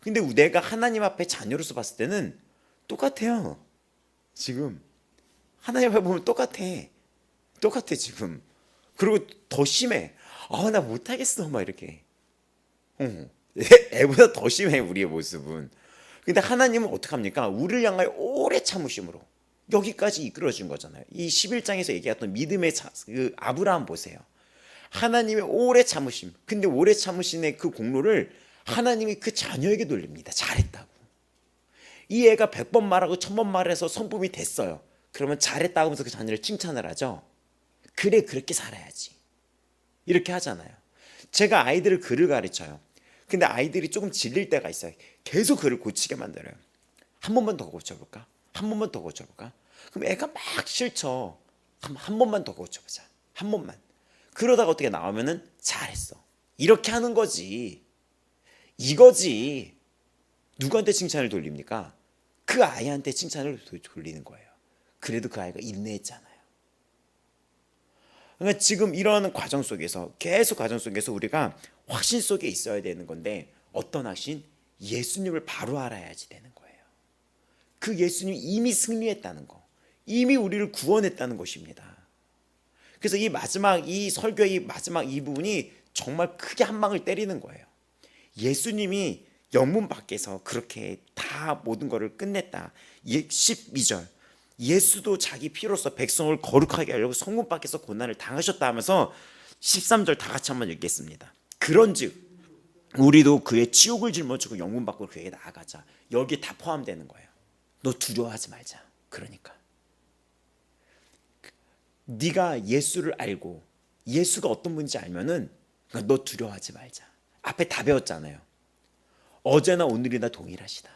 근데 내가 하나님 앞에 자녀로서 봤을 때는 똑같아요. 지금 하나님 앞에 보면 똑같아 지금. 그리고 더 심해. 나 못하겠어 막 이렇게. 애보다 더 심해 우리의 모습은. 근데 하나님은 어떡합니까? 우리를 향하여 오래 참으심으로 여기까지 이끌어준 거잖아요. 이 11장에서 얘기했던 믿음의 그 아브라함 보세요. 하나님의 오래 참으심. 근데 오래 참으심의 그 공로를 하나님이 그 자녀에게 돌립니다. 잘했다고. 이 애가 100번 말하고 1000번 말해서 성품이 됐어요. 그러면 잘했다고 하면서 그 자녀를 칭찬을 하죠. 그래 그렇게 살아야지. 이렇게 하잖아요. 제가 아이들을 글을 가르쳐요. 근데 아이들이 조금 질릴 때가 있어요. 계속 글을 고치게 만들어요. 한 번만 더 고쳐볼까? 한 번만 더 고쳐볼까? 그럼 애가 막 싫죠. 한 번만 더 고쳐보자. 한 번만. 그러다가 어떻게 나오면은 잘했어. 이렇게 하는 거지. 이거지. 누구한테 칭찬을 돌립니까? 그 아이한테 칭찬을 돌리는 거예요. 그래도 그 아이가 인내했잖아요. 그러니까 지금 이런 과정 속에서 계속 과정 속에서 우리가 확신 속에 있어야 되는 건데 어떤 확신? 예수님을 바로 알아야지 되는 거예요. 그 예수님이 이미 승리했다는 거, 이미 우리를 구원했다는 것입니다. 그래서 이 설교의 마지막 이 부분이 정말 크게 한 방을 때리는 거예요. 예수님이 영문 밖에서 그렇게 다 모든 것을 끝냈다. 12절 예수도 자기 피로써 백성을 거룩하게 하려고 성문 밖에서 고난을 당하셨다 하면서 13절 다 같이 한번 읽겠습니다. 그런즉 우리도 그의 치욕을 짊어지고 영문 밖으로 그에게 나아가자. 여기에 다 포함되는 거예요. 너 두려워하지 말자. 그러니까 네가 예수를 알고 예수가 어떤 분인지 알면은 너 두려워하지 말자. 앞에 다 배웠잖아요. 어제나 오늘이나 동일하시다.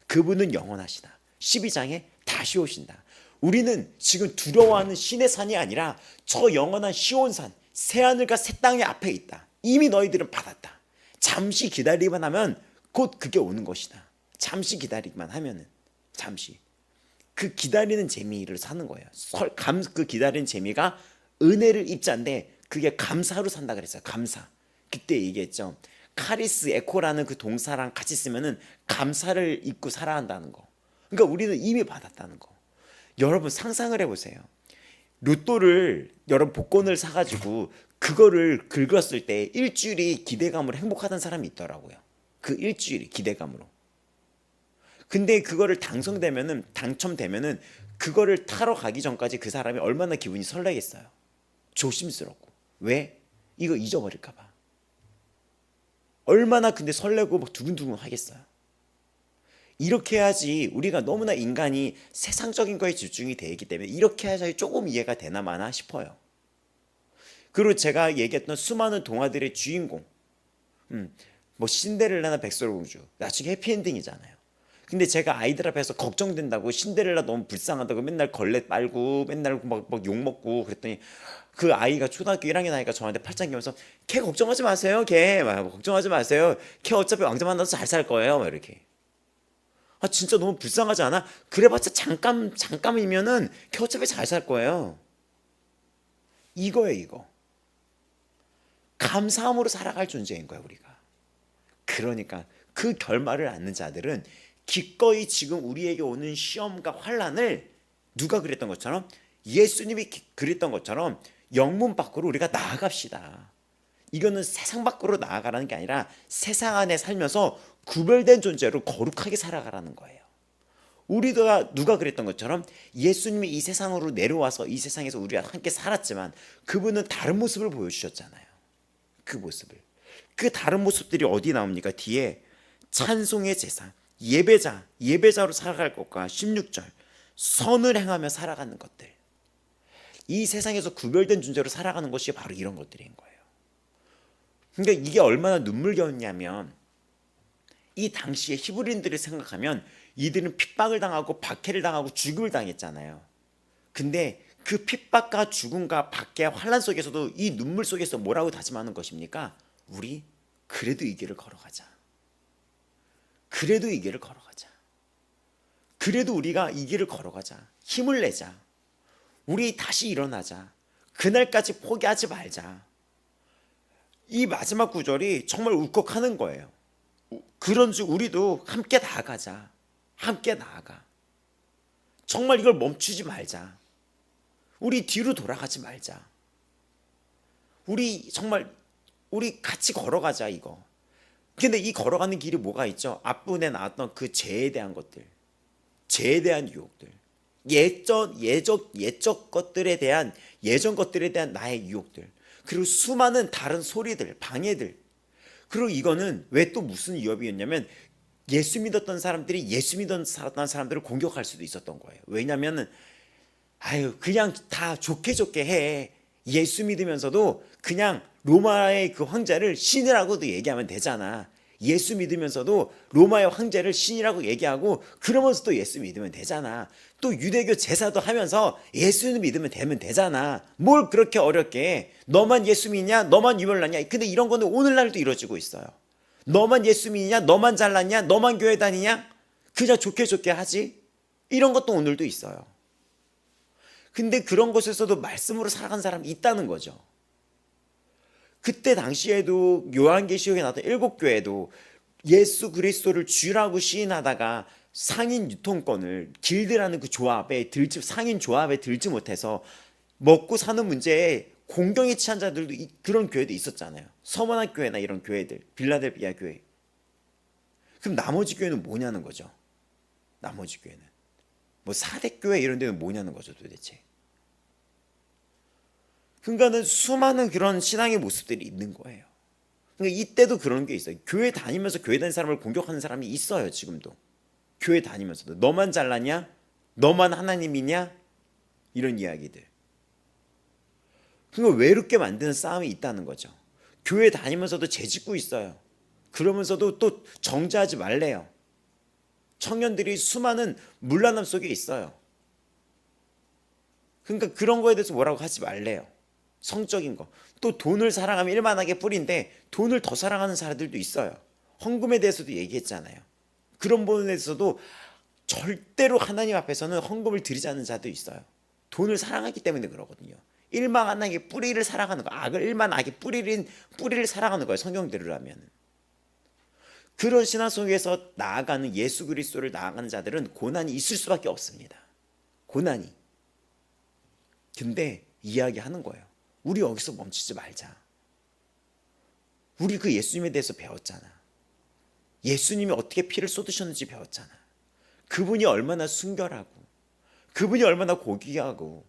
그분은 영원하시다. 12장에 다시 오신다. 우리는 지금 두려워하는 신의 산이 아니라 저 영원한 시온산, 새하늘과 새 땅의 앞에 있다. 이미 너희들은 받았다. 잠시 기다리기만 하면 곧 그게 오는 것이다. 잠시 기다리기만 하면은, 잠시. 그 기다리는 재미를 사는 거예요. 그 기다리는 재미가 은혜를 입자인데 그게 감사로 산다 그랬어요. 감사. 그때 얘기했죠. 카리스 에코라는 그 동사랑 같이 쓰면은 감사를 입고 살아야 한다는 거. 그러니까 우리는 이미 받았다는 거. 여러분 상상을 해보세요. 로또를 여러분 복권을 사가지고 그거를 긁었을 때 일주일이 기대감으로 행복하던 사람이 있더라고요. 그 일주일이 기대감으로. 근데 그거를 당첨되면은 그거를 타러 가기 전까지 그 사람이 얼마나 기분이 설레겠어요. 조심스럽고. 왜? 이거 잊어버릴까 봐. 얼마나 근데 설레고 막 두근두근 하겠어요. 이렇게 해야지. 우리가 너무나 인간이 세상적인 거에 집중이 되어 있기 때문에 이렇게 해야지 조금 이해가 되나 마나 싶어요. 그리고 제가 얘기했던 수많은 동화들의 주인공, 뭐 신데렐라나 백설공주, 나중에 해피엔딩이잖아요. 근데 제가 아이들 앞에서 걱정된다고 신데렐라 너무 불쌍하다고 맨날 걸레 빨고 맨날 막 욕먹고 그랬더니 그 아이가 초등학교 1학년 아이가 저한테 팔짱 끼면서 걔 걱정하지 마세요. 걔 막 걱정하지 마세요. 걔 어차피 왕자 만나서 잘 살 거예요. 막 이렇게. 아 진짜 너무 불쌍하지 않아? 그래봤자 잠깐이면은 걔 어차피 잘 살 거예요. 이거예요, 이거. 감사함으로 살아갈 존재인 거야 우리가. 그러니까 그 결말을 않는 자들은 기꺼이 지금 우리에게 오는 시험과 환난을 누가 그랬던 것처럼 예수님이 그랬던 것처럼 영문 밖으로 우리가 나아갑시다. 이거는 세상 밖으로 나아가라는 게 아니라 세상 안에 살면서 구별된 존재로 거룩하게 살아가라는 거예요. 우리가 누가 그랬던 것처럼 예수님이 이 세상으로 내려와서 이 세상에서 우리와 함께 살았지만 그분은 다른 모습을 보여주셨잖아요. 그 모습을. 그 다른 모습들이 어디 나옵니까? 뒤에 찬송의 제사, 예배자로 살아갈 것과 16절 선을 행하며 살아가는 것들. 이 세상에서 구별된 존재로 살아가는 것이 바로 이런 것들인 거예요. 그러니까 이게 얼마나 눈물겨웠냐면 이 당시에 히브리인들을 생각하면 이들은 핍박을 당하고 박해를 당하고 죽음을 당했잖아요. 근데 그 핍박과 죽음과 박해와 환난 속에서도 이 눈물 속에서 뭐라고 다짐하는 것입니까? 우리 그래도 이 길을 걸어가자. 그래도 이 길을 걸어가자. 그래도 우리가 이 길을 걸어가자. 힘을 내자. 우리 다시 일어나자. 그날까지 포기하지 말자. 이 마지막 구절이 정말 울컥하는 거예요. 그런즉 우리도 함께 나아가자. 함께 나아가. 정말 이걸 멈추지 말자. 우리 뒤로 돌아가지 말자. 우리 같이 걸어가자 이거. 근데 이 걸어가는 길이 뭐가 있죠? 앞부분에 나왔던 그 죄에 대한 것들, 죄에 대한 유혹들, 예적 것들에 대한 예전 것들에 대한 나의 유혹들, 그리고 수많은 다른 소리들, 방해들. 그리고 이거는 왜 또 무슨 위협이었냐면 예수 믿었던 사람들이 예수 믿었던 사람들을 공격할 수도 있었던 거예요. 왜냐면은 그냥 다 좋게 해. 예수 믿으면서도 그냥 로마의 그 황제를 신이라고도 얘기하면 되잖아. 예수 믿으면서도 로마의 황제를 신이라고 얘기하고 그러면서도 예수 믿으면 되잖아. 또 유대교 제사도 하면서 예수 믿으면 되잖아. 뭘 그렇게 어렵게 너만 예수 믿냐? 너만 유별나냐? 근데 이런 거는 오늘날도 이루어지고 있어요. 너만 예수 믿냐? 너만 잘났냐? 너만 교회 다니냐? 그냥 좋게 하지? 이런 것도 오늘도 있어요. 근데 그런 곳에서도 말씀으로 살아간 사람이 있다는 거죠. 그때 당시에도 요한계시록에 나왔던 7교회도 예수 그리스도를 주라고 시인하다가 상인 유통권을 길드라는 그 상인 조합에 들지 못해서 먹고 사는 문제에 공경에 취한 자들도 그런 교회도 있었잖아요. 서머나 교회나 이런 교회들, 빌라델비아 교회. 그럼 나머지 교회는 뭐냐는 거죠. 나머지 교회는 뭐 사대교회 이런 데는 뭐냐는 거죠 도대체. 그러니까는 수많은 그런 신앙의 모습들이 있는 거예요. 그러니까 이때도 그런 게 있어요. 교회 다니면서 교회 다니는 사람을 공격하는 사람이 있어요. 지금도 교회 다니면서도 너만 잘났냐? 너만 하나님이냐? 이런 이야기들. 그러니까 외롭게 만드는 싸움이 있다는 거죠. 교회 다니면서도 죄짓고 있어요. 그러면서도 또 정죄하지 말래요. 청년들이 수많은 문란함 속에 있어요. 그러니까 그런 거에 대해서 뭐라고 하지 말래요. 성적인 거. 또 돈을 사랑하면 일만하게 뿌린데 돈을 더 사랑하는 사람들도 있어요. 헌금에 대해서도 얘기했잖아요. 그런 부분에서도 절대로 하나님 앞에서는 헌금을 드리지 않는 자도 있어요. 돈을 사랑하기 때문에 그러거든요. 일만하게 뿌리를 사랑하는 거, 악을 일만하게 뿌리를 사랑하는 거예요. 성경대로라면. 그런 신앙 속에서 나아가는 예수 그리스도를 나아가는 자들은 고난이 있을 수밖에 없습니다. 고난이. 근데 이야기하는 거예요. 우리 여기서 멈추지 말자. 우리 그 예수님에 대해서 배웠잖아. 예수님이 어떻게 피를 쏟으셨는지 배웠잖아. 그분이 얼마나 순결하고, 그분이 얼마나 고귀하고,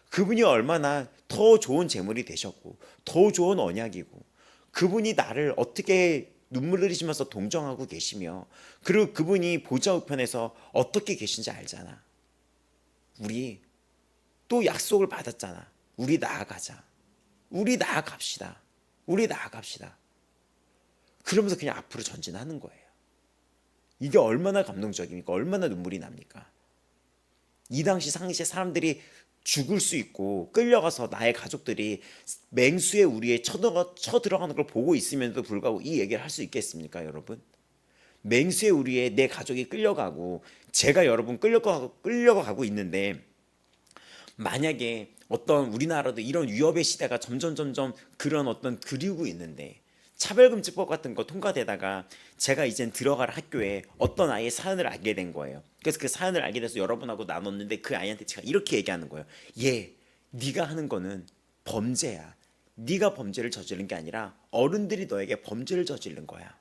그분이 얼마나 더 좋은 제물이 되셨고, 더 좋은 언약이고, 그분이 나를 어떻게 눈물 흘리시면서 동정하고 계시며, 그리고 그분이 보좌 우편에서 어떻게 계신지 알잖아. 우리 또 약속을 받았잖아. 우리 나아가자. 우리 나아갑시다. 우리 나아갑시다. 그러면서 그냥 앞으로 전진하는 거예요. 이게 얼마나 감동적입니까? 얼마나 눈물이 납니까? 이 당시에 사람들이 죽을 수 있고 끌려가서 나의 가족들이 맹수의 우리에 쳐들어가는 걸 보고 있으면서도 불구하고 이 얘기를 할 수 있겠습니까, 여러분? 맹수의 우리에 내 가족이 끌려가고 제가 여러분 끌려가고 있는데, 만약에 어떤 우리나라도 이런 위협의 시대가 점점 그런 어떤 그리고 있는데 차별금지법 같은 거 통과되다가 제가 이젠 들어갈 학교에 어떤 아이의 사연을 알게 된 거예요. 그래서 그 사연을 알게 돼서 여러분하고 나눴는데 그 아이한테 제가 이렇게 얘기하는 거예요. 네가 하는 거는 범죄야. 네가 범죄를 저지른 게 아니라 어른들이 너에게 범죄를 저지른 거야.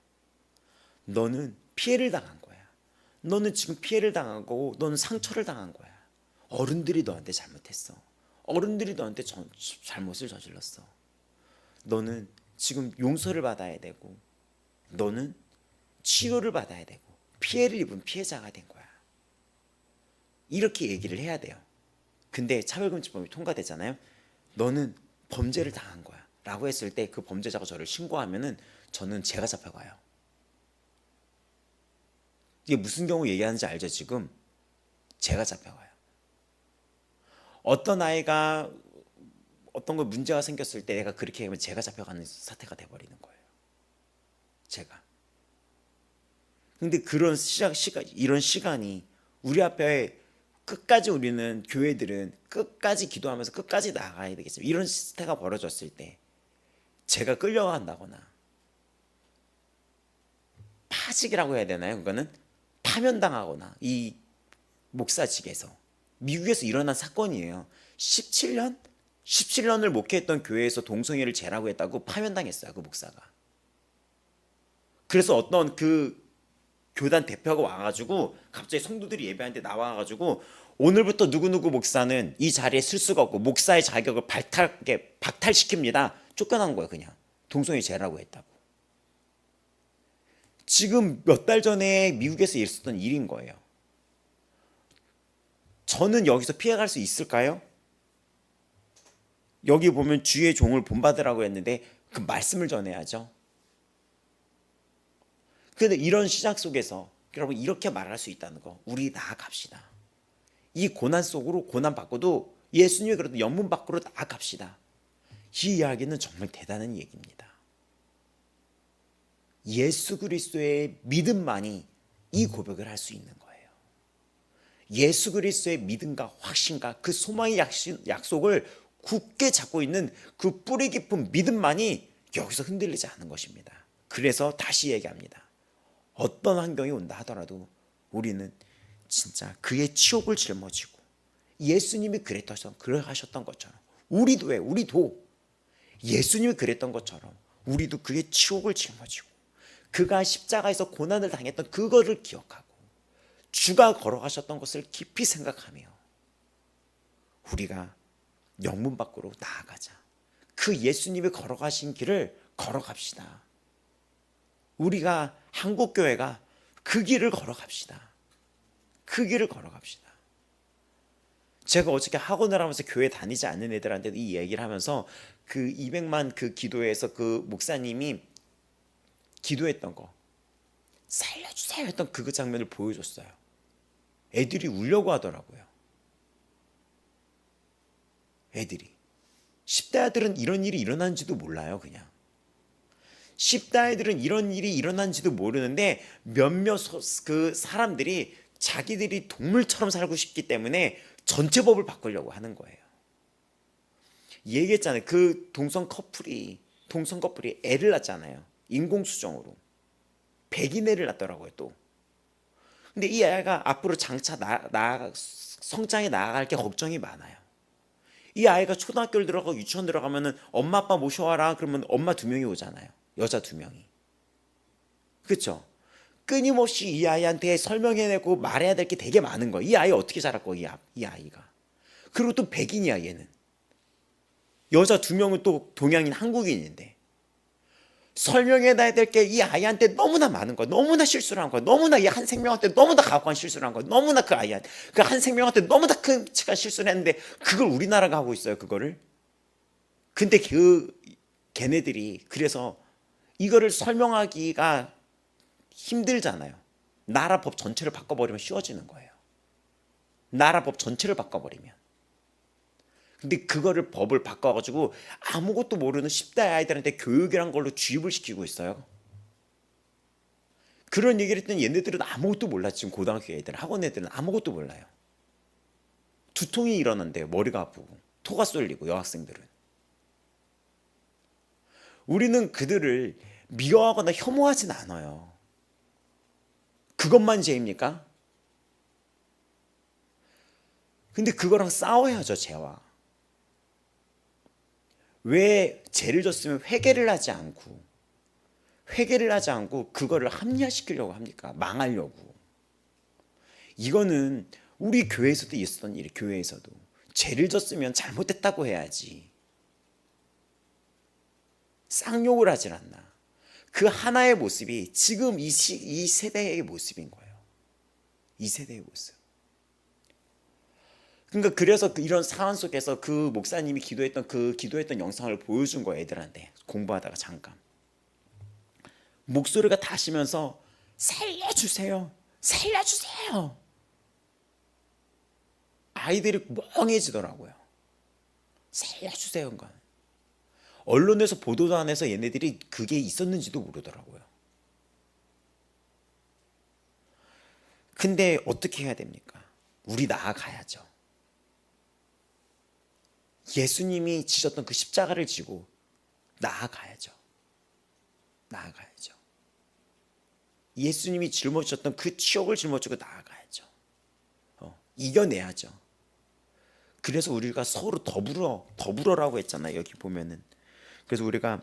너는 피해를 당한 거야. 너는 지금 피해를 당하고 너는 상처를 당한 거야. 어른들이 너한테 잘못했어. 어른들이 너한테 잘못을 저질렀어. 너는 지금 용서를 받아야 되고, 너는 치료를 받아야 되고, 피해를 입은 피해자가 된 거야. 이렇게 얘기를 해야 돼요. 근데 차별금지법이 통과되잖아요. 너는 범죄를 당한 거야 라고 했을 때 그 범죄자가 저를 신고하면은 저는 제가 잡혀가요. 이게 무슨 경우 얘기하는지 알죠? 지금 제가 잡혀가요. 어떤 아이가 어떤 거 문제가 생겼을 때 내가 그렇게 하면 제가 잡혀가는 사태가 돼버리는 거예요. 제가. 근데 그런 이런 시간이 우리 앞에 끝까지 우리는 교회들은 끝까지 기도하면서 끝까지 나아가야 되겠지만, 이런 사태가 벌어졌을 때 제가 끌려간다거나 파직이라고 해야 되나요? 그거는 파면당하거나, 이 목사직에서 미국에서 일어난 사건이에요. 17년을 목회했던 교회에서 동성애를 죄라고 했다고 파면당했어요, 그 목사가. 그래서 어떤 그 교단 대표가 와가지고 갑자기 성도들이 예배하는데 나와가지고 오늘부터 누구누구 목사는 이 자리에 쓸 수가 없고 목사의 자격을 박탈시킵니다. 쫓겨난 거예요. 그냥 동성애 죄라고 했다고. 지금 몇 달 전에 미국에서 있었던 일인 거예요. 저는 여기서 피해갈 수 있을까요? 여기 보면 주의 종을 본받으라고 했는데 그 말씀을 전해야죠. 그런데 이런 시작 속에서 여러분 이렇게 말할 수 있다는 거, 우리 나아갑시다. 이 고난 속으로 고난 받고도 예수님이 그래도 영문 밖으로 나아갑시다. 이 이야기는 정말 대단한 얘기입니다. 예수 그리스도의 믿음만이 이 고백을 할 수 있는 거예요. 예수 그리스도의 믿음과 확신과 그 소망의 약속을 굳게 잡고 있는 그 뿌리 깊은 믿음만이 여기서 흔들리지 않는 것입니다. 그래서 다시 얘기합니다. 어떤 환경이 온다 하더라도 우리는 진짜 그의 치욕을 짊어지고, 예수님이 그러하셨던 것처럼 우리도 예수님이 그랬던 것처럼 우리도 그의 치욕을 짊어지고 그가 십자가에서 고난을 당했던 그거를 기억하고 주가 걸어가셨던 것을 깊이 생각하며 우리가 영문 밖으로 나아가자. 그 예수님이 걸어가신 길을 걸어갑시다. 우리가 한국교회가 그 길을 걸어갑시다. 그 길을 걸어갑시다. 제가 어저께 학원을 하면서 교회 다니지 않는 애들한테도 이 얘기를 하면서 그 200만 그 기도에서 그 목사님이 기도했던 거, 살려주세요 했던 그 장면을 보여줬어요. 애들이 울려고 하더라고요. 애들이. 10대 아들은 이런 일이 일어난지도 몰라요. 그냥 10대 아이들은 이런 일이 일어난지도 모르는데 몇몇 그 사람들이 자기들이 동물처럼 살고 싶기 때문에 전체 법을 바꾸려고 하는 거예요. 얘기했잖아요. 그 동성 커플이 애를 낳잖아요. 인공수정으로 백인 애를 낳더라고요. 또 근데 이 아이가 앞으로 장차 성장해 나아갈 게 걱정이 많아요. 이 아이가 초등학교를 들어가고 유치원 들어가면은 엄마 아빠 모셔와라 그러면 엄마 2명이 오잖아요. 여자 2명이. 그렇죠? 끊임없이 이 아이한테 설명해내고 말해야 될 게 되게 많은 거예요. 이 아이 어떻게 자랄 거야, 이 아이가. 그리고 또 백인이야, 얘는. 여자 2명은 또 동양인 한국인인데 설명해놔야 될 게 이 아이한테 너무나 많은 거야. 너무나 실수를 한 거야. 너무나 이 한 생명한테 너무나 가혹한 실수를 한 거야. 너무나 그 아이한테 그 한 생명한테 너무나 끔찍한 실수를 했는데 그걸 우리나라가 하고 있어요. 그거를. 근데 걔네들이 그래서 이거를 설명하기가 힘들잖아요. 나라 법 전체를 바꿔버리면 쉬워지는 거예요. 나라 법 전체를 바꿔버리면. 근데 그거를 법을 바꿔가지고 아무것도 모르는 10대 아이들한테 교육이란 걸로 주입을 시키고 있어요. 그런 얘기를 했더니 얘네들은 아무것도 몰라. 지금 고등학교 애들, 학원 애들은 아무것도 몰라요. 두통이 일어난대요. 머리가 아프고 토가 쏠리고 여학생들은. 우리는 그들을 미워하거나 혐오하진 않아요. 그것만 죄입니까? 근데 그거랑 싸워야죠. 죄와. 왜 죄를 졌으면 회개를 하지 않고 그거를 합리화시키려고 합니까? 망하려고. 이거는 우리 교회에서도 있었던 일이에요. 교회에서도 죄를 졌으면 잘못했다고 해야지. 쌍욕을 하질 않나. 그 하나의 모습이 지금 이 세대의 모습인 거예요. 이 세대의 모습. 그러니까 그래서 이런 상황 속에서 그 목사님이 기도했던 영상을 보여준 거예요. 애들한테 공부하다가 잠깐 목소리가 다시면서 살려주세요, 살려주세요. 아이들이 멍해지더라고요. 살려주세요. 그러니까 언론에서 보도도 안 해서 얘네들이 그게 있었는지도 모르더라고요. 근데 어떻게 해야 됩니까? 우리 나아가야죠. 예수님이 지셨던 그 십자가를 지고 나아가야죠. 나아가야죠. 예수님이 짊어지셨던 그 치욕을 짊어지고 나아가야죠. 이겨내야죠. 그래서 우리가 서로 더불어라고 했잖아요. 여기 보면은. 그래서 우리가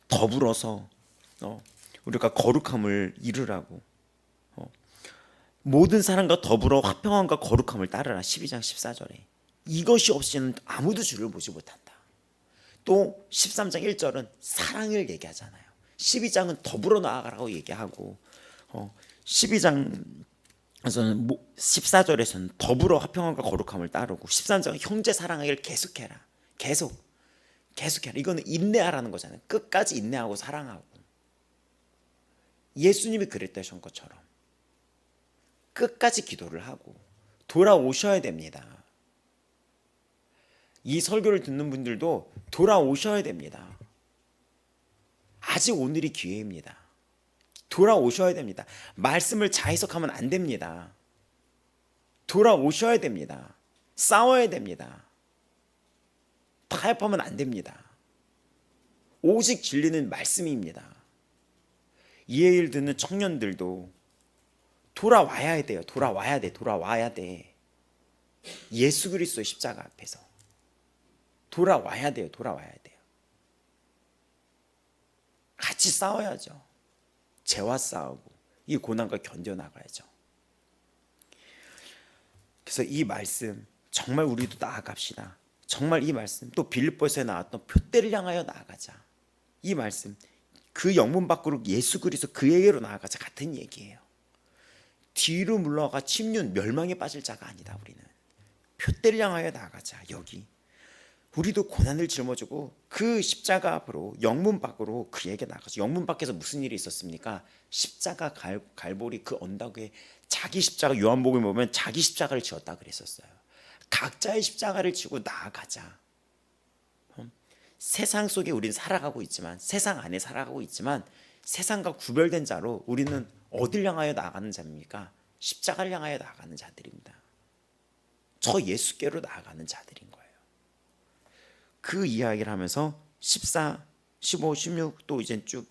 더불어서 우리가 거룩함을 이루라고. 모든 사람과 더불어 화평함과 거룩함을 따르라. 12장 14절에. 이것이 없이는 아무도 주를 보지 못한다. 또 13장 1절은 사랑을 얘기하잖아요. 12장은 더불어 나아가라고 얘기하고 12장 14절에서는 더불어 화평함과 거룩함을 따르고 13장은 형제 사랑하기를 계속해라. 계속해라. 이거는 인내하라는 거잖아요. 끝까지 인내하고 사랑하고. 예수님이 그랬다신 것처럼 끝까지 기도를 하고 돌아오셔야 됩니다. 이 설교를 듣는 분들도 돌아오셔야 됩니다. 아직 오늘이 기회입니다. 돌아오셔야 됩니다. 말씀을 자해석하면 안 됩니다. 돌아오셔야 됩니다. 싸워야 됩니다. 타협하면 안 됩니다. 오직 진리는 말씀입니다. 이 얘기를 듣는 청년들도 돌아와야 돼요. 돌아와야 돼. 예수 그리스도의 십자가 앞에서 돌아와야 돼요. 같이 싸워야죠. 죄와 싸우고 이 고난과 견뎌나가야죠. 그래서 이 말씀 정말 우리도 나아갑시다. 정말 이 말씀 또 빌립보에서 나왔던 표대를 향하여 나아가자. 이 말씀 그 영문 밖으로 예수 그리스도 그에게로 나아가자 같은 얘기예요. 뒤로 물러가 침륜 멸망에 빠질 자가 아니다. 우리는 표대를 향하여 나아가자. 여기 우리도 고난을 짊어지고 그 십자가 앞으로 영문 밖으로 그에게 나가서 영문 밖에서 무슨 일이 있었습니까? 십자가 갈보리 그 언덕에 자기 십자가, 요한복음에 보면 자기 십자가를 지었다 그랬었어요. 각자의 십자가를 지고 나아가자. 세상 속에 우린 살아가고 있지만, 세상 안에 살아가고 있지만, 세상과 구별된 자로 우리는 어딜 향하여 나아가는 자입니까? 십자가를 향하여 나아가는 자들입니다. 저 예수께로 나아가는 자들인 거예요. 그 이야기를 하면서 14, 15, 16 또 이제 쭉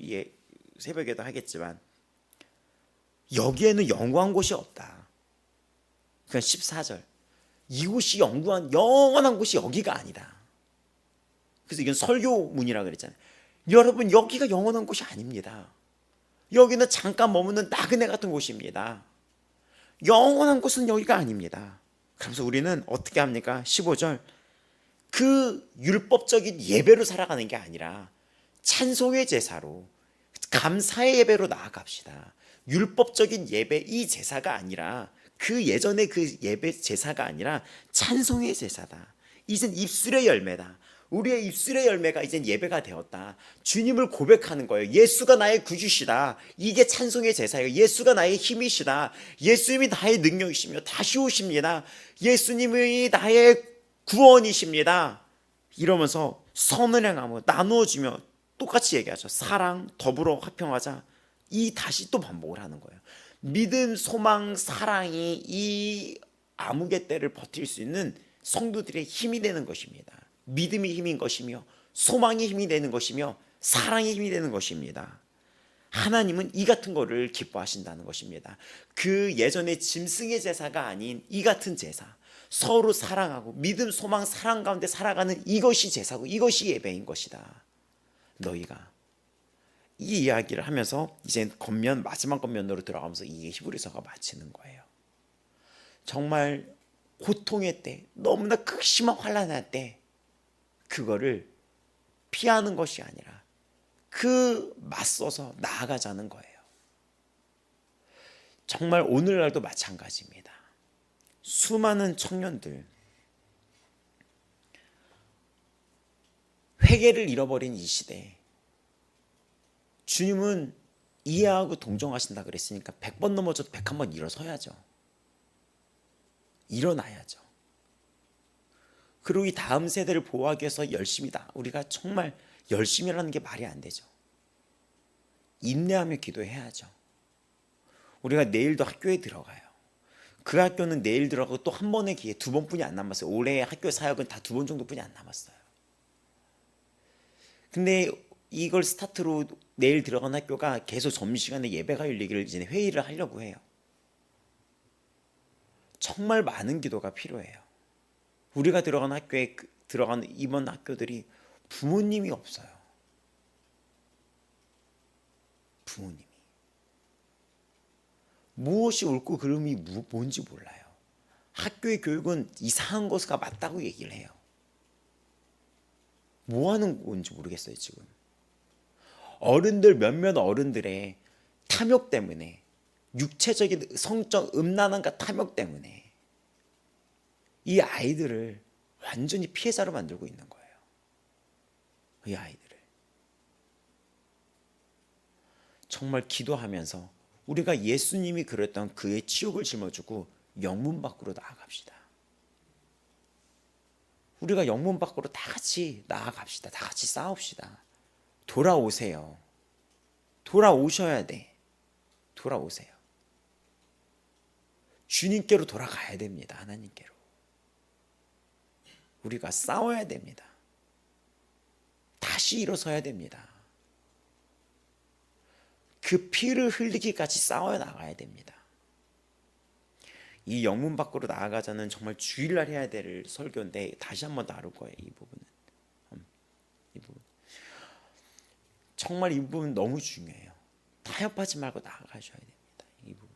새벽에도 하겠지만, 여기에는 영원한 곳이 없다. 그러니까 14절, 이곳이 영원한 곳이 여기가 아니다. 그래서 이건 설교문이라 그랬잖아요. 여러분, 여기가 영원한 곳이 아닙니다. 여기는 잠깐 머무는 나그네 같은 곳입니다. 영원한 곳은 여기가 아닙니다. 그래서 우리는 어떻게 합니까? 15절, 그 율법적인 예배로 살아가는 게 아니라 찬송의 제사로, 감사의 예배로 나아갑시다. 율법적인 예배, 이 제사가 아니라, 그 예전의 그 예배 제사가 아니라 찬송의 제사다. 이젠 입술의 열매다. 우리의 입술의 열매가 이젠 예배가 되었다. 주님을 고백하는 거예요. 예수가 나의 구주시다. 이게 찬송의 제사예요. 예수가 나의 힘이시다. 예수님이 나의 능력이시며 다시 오십니다. 예수님이 나의 구원이십니다. 이러면서 선을 행하며 나누어주며 똑같이 얘기하죠. 사랑, 더불어 화평하자. 이 다시 또 반복을 하는 거예요. 믿음, 소망, 사랑이 이 암흑의 때를 버틸 수 있는 성도들의 힘이 되는 것입니다. 믿음이 힘인 것이며, 소망이 힘이 되는 것이며, 사랑이 힘이 되는 것입니다. 하나님은 이 같은 거를 기뻐하신다는 것입니다. 그 예전의 짐승의 제사가 아닌 이 같은 제사, 서로 사랑하고 믿음, 소망, 사랑 가운데 살아가는 이것이 제사고 이것이 예배인 것이다. 너희가 이 이야기를 하면서 이제 겉면, 마지막 겉면으로 들어가면서 이게 히브리서가 마치는 거예요. 정말 고통의 때, 너무나 극심한 환난의 때, 그거를 피하는 것이 아니라 그 맞서서 나아가자는 거예요. 정말 오늘날도 마찬가지입니다. 수많은 청년들, 회개를 잃어버린 이 시대에 주님은 이해하고 동정하신다 그랬으니까 100번 넘어져도 101번 일어서야죠. 일어나야죠. 그리고 이 다음 세대를 보호하기 위해서 열심히다. 우리가 정말 열심히라는 게 말이 안 되죠. 인내하며 기도해야죠. 우리가 내일도 학교에 들어가요. 그 학교는 내일 들어가고 또 한 번의 기회, 2번뿐이 안 남았어요. 올해 학교 사역은 다 2번 정도뿐이 안 남았어요. 근데 이걸 스타트로 내일 들어간 학교가 계속 점심시간에 예배가 열리기를 이제 회의를 하려고 해요. 정말 많은 기도가 필요해요. 우리가 들어간 학교에 들어간 이번 학교들이 부모님이 없어요. 부모님이 무엇이 옳고 그름이 뭔지 몰라요. 학교의 교육은 이상한 것가 맞다고 얘기를 해요. 뭐 하는 건지 모르겠어요. 지금 어른들, 몇몇 어른들의 탐욕 때문에, 육체적인 성적 음란함과 탐욕 때문에 이 아이들을 완전히 피해자로 만들고 있는 거예요. 이 아이들을 정말 기도하면서 우리가 예수님이 그랬던 그의 치욕을 짊어지고 영문 밖으로 나아갑시다. 우리가 영문 밖으로 다 같이 나아갑시다. 다 같이 싸웁시다. 돌아오세요. 돌아오셔야 돼. 돌아오세요. 주님께로 돌아가야 됩니다. 하나님께로. 우리가 싸워야 됩니다. 다시 일어서야 됩니다. 그 피를 흘리기까지 싸워 나가야 됩니다. 이 영문 밖으로 나아가자는 정말 주일날 해야 될 설교인데 다시 한번 다룰 거예요. 이 부분은. 이 부분. 정말 이 부분 너무 중요해요. 타협하지 말고 나아가셔야 됩니다. 이 부분.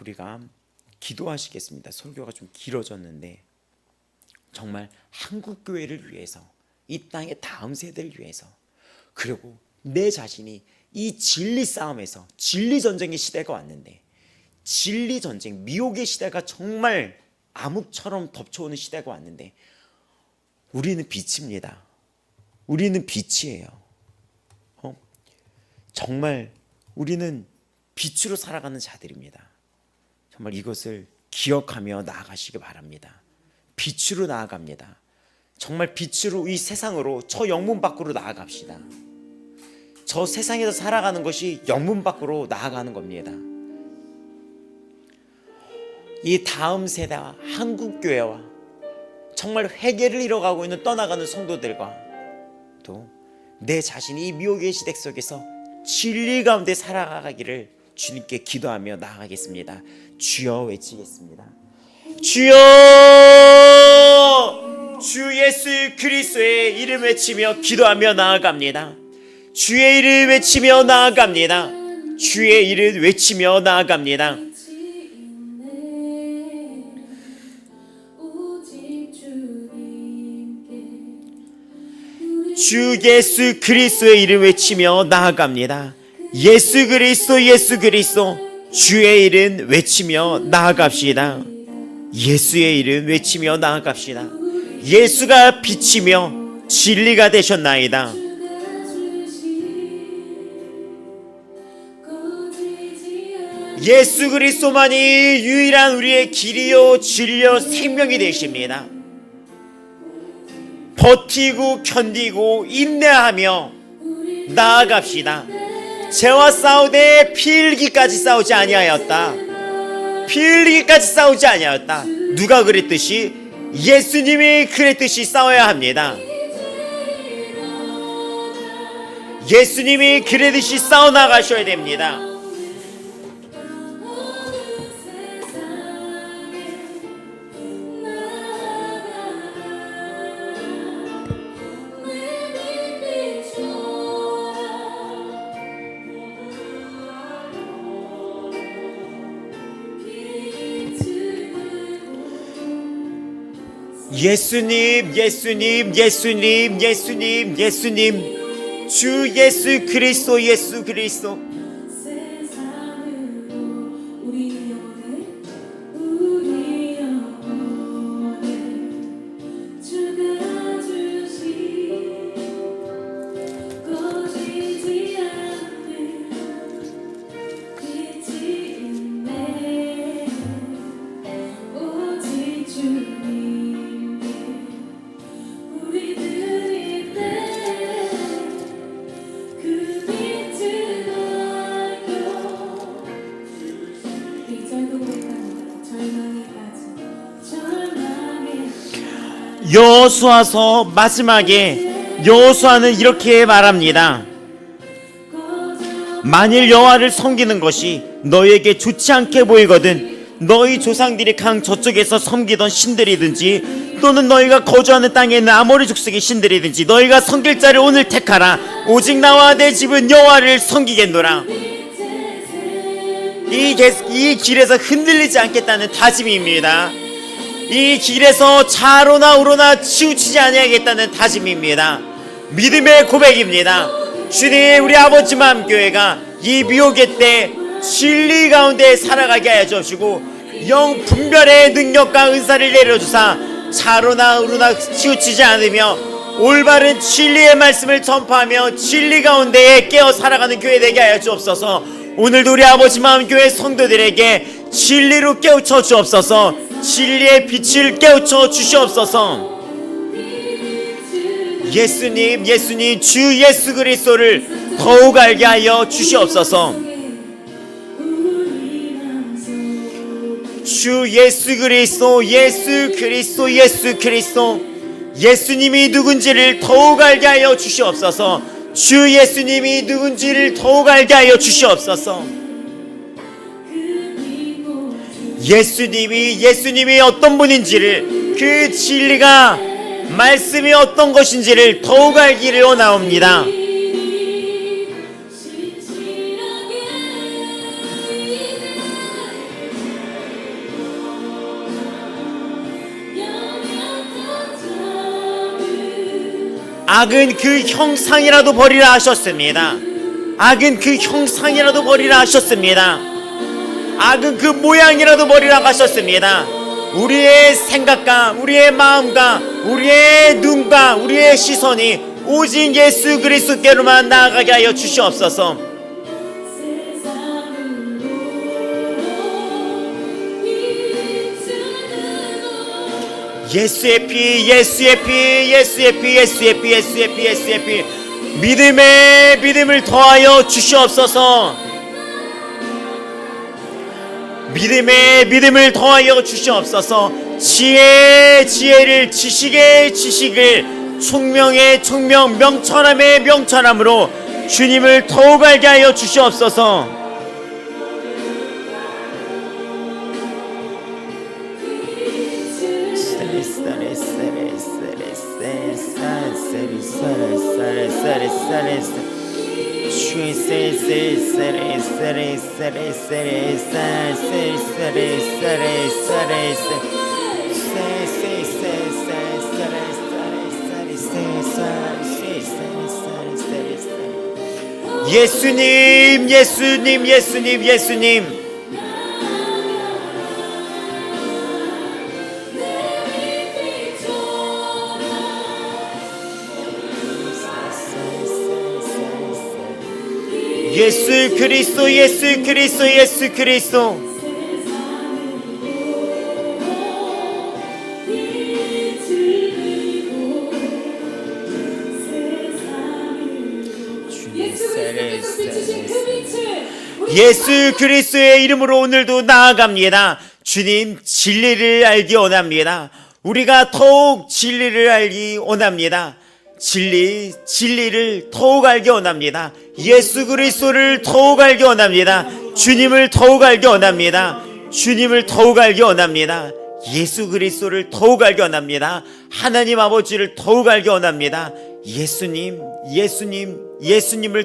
우리가 기도하시겠습니다. 설교가 좀 길어졌는데 정말 한국 교회를 위해서, 이 땅의 다음 세대를 위해서, 그리고 내 자신이 이 진리 싸움에서, 진리 전쟁의 시대가 왔는데, 진리 전쟁, 미혹의 시대가 정말 암흑처럼 덮쳐오는 시대가 왔는데 우리는 빛입니다. 우리는 빛이에요. 정말 우리는 빛으로 살아가는 자들입니다. 정말 이것을 기억하며 나아가시기 바랍니다. 빛으로 나아갑니다. 정말 빛으로 이 세상으로 저 영문 밖으로 나아갑시다. 저 세상에서 살아가는 것이 영문 밖으로 나아가는 겁니다. 이 다음 세대와 한국교회와 정말 회개를 잃어가고 있는 떠나가는 성도들과 또 내 자신이 이 미혹의 시대 속에서 진리 가운데 살아가기를 주님께 기도하며 나아가겠습니다. 주여 외치겠습니다. 주여! 주 예수 그리스도의 이름 외치며 기도하며 나아갑니다. 주의 이름 외치며 나아갑니다. 주의 이름 외치며 나아갑니다. 주 예수 그리스도의 이름 외치며 나아갑니다. 예수 그리스도 예수 그리스도 주의 이름 외치며 나아갑시다. 예수의 이름 외치며 나아갑시다. 예수가 빛이며 진리가 되셨나이다. 예수 그리스도만이 유일한 우리의 길이요 진리요 생명이 되십니다. 버티고 견디고 인내하며 나아갑시다. 죄와 싸우되 피 흘리기까지 싸우지 아니하였다. 피 흘리기까지 싸우지 아니하였다. 누가 그랬듯이 예수님이 그랬듯이 싸워야 합니다. 예수님이 그랬듯이 싸워나가셔야 됩니다. 예수님, 예수님, 예수님, 예수님, 예수님, 주 예수 그리스도, 예수 그리스도. 여호수아서 마지막에 여호수아는 이렇게 말합니다. 만일 여호와를 섬기는 것이 너희에게 좋지 않게 보이거든 너희 조상들이 강 저쪽에서 섬기던 신들이든지 또는 너희가 거주하는 땅에 있는 아모리 족속의 신들이든지 너희가 섬길 자를 오늘 택하라. 오직 나와 내 집은 여호와를 섬기겠노라. 이 길에서 흔들리지 않겠다는 다짐입니다. 이 길에서 좌로나 우로나 치우치지 아니하겠다는 다짐입니다. 믿음의 고백입니다. 주님, 우리 아버지 마음교회가 이 미혹의 때 진리 가운데 살아가게 하여 주시고 영 분별의 능력과 은사를 내려주사 좌로나 우로나 치우치지 않으며 올바른 진리의 말씀을 전파하며 진리 가운데에 깨어 살아가는 교회 되게 하여 주옵소서. 오늘도 우리 아버지 마음교회 성도들에게 진리로 깨우쳐 주옵소서. 진리의 빛을 깨우쳐 주시옵소서. 예수님, 예수님, 주 예수 그리스도를 더욱 알게 하여 주시옵소서. 주 예수 그리스도, 예수 그리스도, 예수 그리스도, 예수님이 누군지를 더욱 알게 하여 주시옵소서. 주 예수님이 누군지를 더욱 알게 하여 주시옵소서. 예수님이 어떤 분인지를, 그 진리가 말씀이 어떤 것인지를 더욱 알기를 원하옵니다. 악은 그 형상이라도 버리라 하셨습니다. 악은 그 형상이라도 버리라 하셨습니다. 악은 그 모양이라도 버리라 하셨습니다. 우리의 생각과 우리의 마음과 우리의 눈과 우리의 시선이 오직 예수 그리스도께로만 나아가게 하여 주시옵소서. 예수의 피, 예수의 피, 예수의 피, 예수의 피, 예수의 피, 예수의 피. 믿음에 믿음을 더하여 주시옵소서. 믿음에 믿음을 더하여 주시옵소서. 지혜를, 지식의 지식을, 총명의 총명, 명철함의 명철함으로 주님을 더욱 알게 하여 주시옵소서. 예수님, 예수님, 예수님, 예수님. 예수 그리스도, 예수 그리스도, 예수 그리스도. 예수 그리스도의 이름으로 오늘도 나아갑니다. 주님, 진리를 알기 원합니다. 우리가 더욱 진리를 알기 원합니다. 진리를 더욱 알기 원합니다. 예수 그리스도를 더욱 알기 원합니다. 주님을 더욱 알기 원합니다. 주님을 더욱 알기 원합니다. 예수 그리스도를 더욱 알기 원합니다. 하나님 아버지를 더욱 알기 원합니다. 예수님을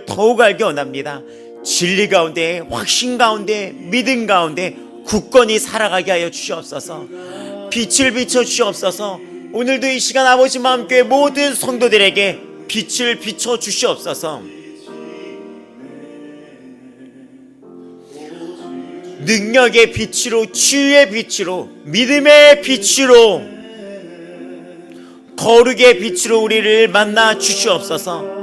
더욱 알기 원합니다. 진리 가운데, 확신 가운데, 믿음 가운데 굳건히 살아가게 하여 주시옵소서. 빛을 비춰 주시옵소서. 오늘도 이 시간 아버지 마음교회 모든 성도들에게 빛을 비춰 주시옵소서. 능력의 빛으로, 치유의 빛으로, 믿음의 빛으로, 거룩의 빛으로 우리를 만나 주시옵소서.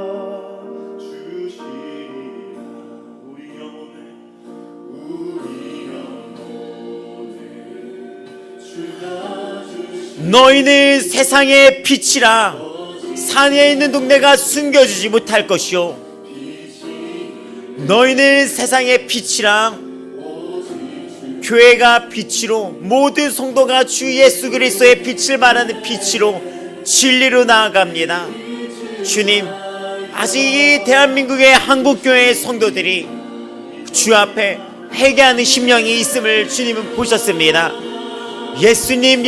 너희는 세상의 빛이라. 산에 있는 동네가 숨겨지지 못할 것이요, 너희는 세상의 빛이라. 교회가 빛으로, 모든 성도가 주 예수 그리스도의 빛을 말하는 빛으로 진리로 나아갑니다. 주님, 아직 이 대한민국의 한국교회의 성도들이 주 앞에 회개하는 심령이 있음을 주님은 보셨습니다. 예수님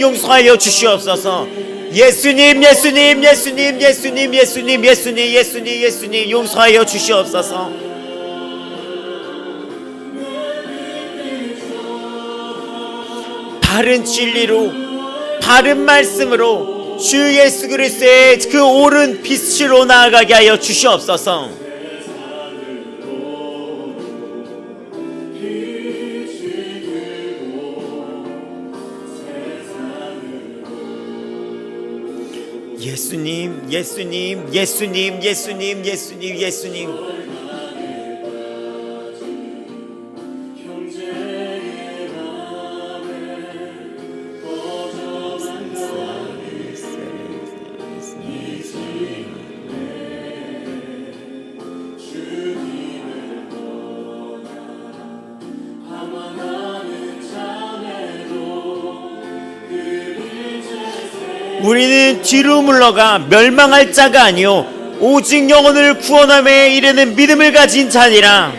용서하여 주시옵소서. 예수님 용서하여 주시옵소서. 바른 진리로, 바른 말씀으로 주 예수 그리스도의 그 옳은 빛으로 나아가게 하여 주시옵소서. 예수님. 우리는 뒤로 물러가 멸망할 자가 아니요 오직 영혼을 구원함에 이르는 믿음을 가진 자니라.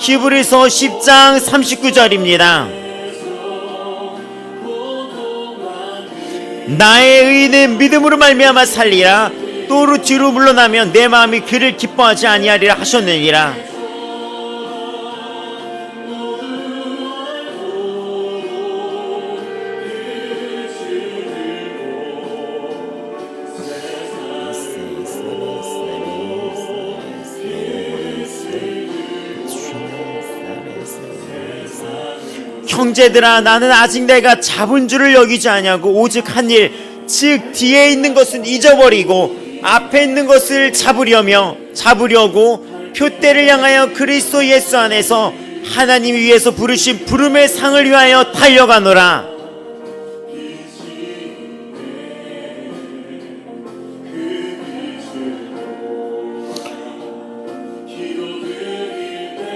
히브리서 10장 39절입니다. 나의 의인은 믿음으로 말미암아 살리라. 또 뒤로 물러나면 내 마음이 그를 기뻐하지 아니하리라 하셨느니라. 형제들아, 나는 아직 내가 잡은 줄을 여기지 아니하고 오직 한 일, 즉 뒤에 있는 것은 잊어버리고 앞에 있는 것을 잡으려고 표대를 향하여 그리스도 예수 안에서 하나님이 위에서 부르신 부름의 상을 위하여 달려가노라.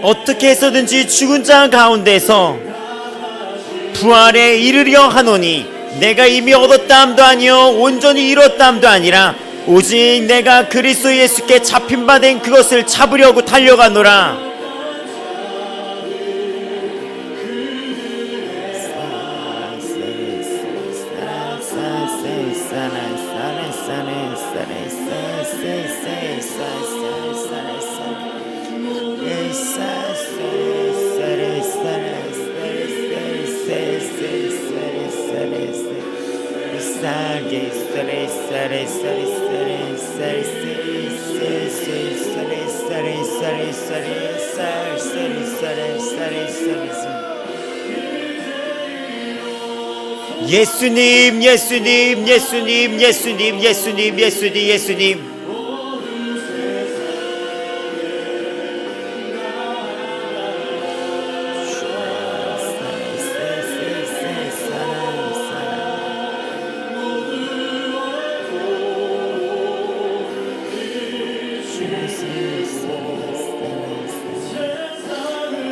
어떻게 해서든지 죽은 자 가운데서 부활에 이르려 하노니 내가 이미 얻었다함도 아니요 온전히 이뤘다함도 아니라 오직 내가 그리스도 예수께 잡힌 바 된 그것을 잡으려고 달려가노라. 예수님, 예수님, 예수님, 예수님, 예수님, 예수님, 예수님.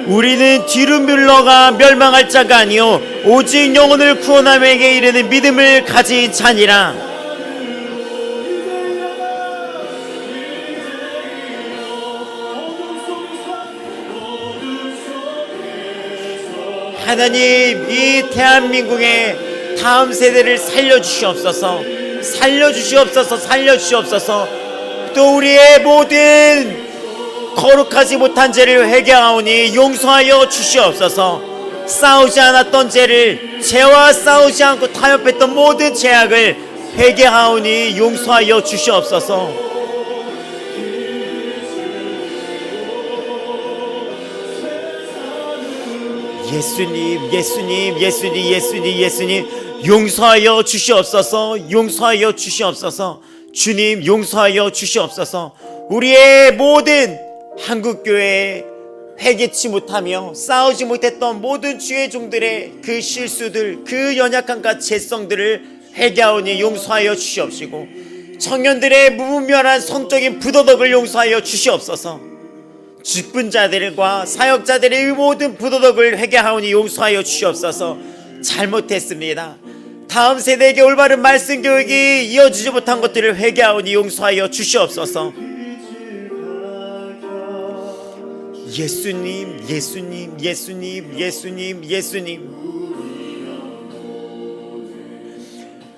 우리는 뒤로 물러가 멸망할 자가 아니요 오직 영혼을 구원함에게 이르는 믿음을 가진 자니라. 하나님, 이 대한민국의 다음 세대를 살려주시옵소서. 살려주시옵소서. 살려주시옵소서. 또 우리의 모든 거룩하지 못한 죄를 회개하오니 용서하여 주시옵소서. 싸우지 않았던 죄를, 죄와 싸우지 않고 타협했던 모든 죄악을 회개하오니 용서하여 주시옵소서. 예수님, 예수님, 예수님, 예수님, 예수님, 용서하여 주시옵소서. 용서하여 주시옵소서. 주님, 용서하여 주시옵소서. 우리의 모든 한국교회에 회개치 못하며 싸우지 못했던 모든 주의 종들의 그 실수들, 그 연약함과 죄성들을 회개하오니 용서하여 주시옵시고, 청년들의 무분별한 성적인 부도덕을 용서하여 주시옵소서. 죽은 자들과 사역자들의 모든 부도덕을 회개하오니 용서하여 주시옵소서. 잘못했습니다. 다음 세대에게 올바른 말씀 교육이 이어지지 못한 것들을 회개하오니 용서하여 주시옵소서. 예수님, 예수님, 예수님, 예수님, 예수님,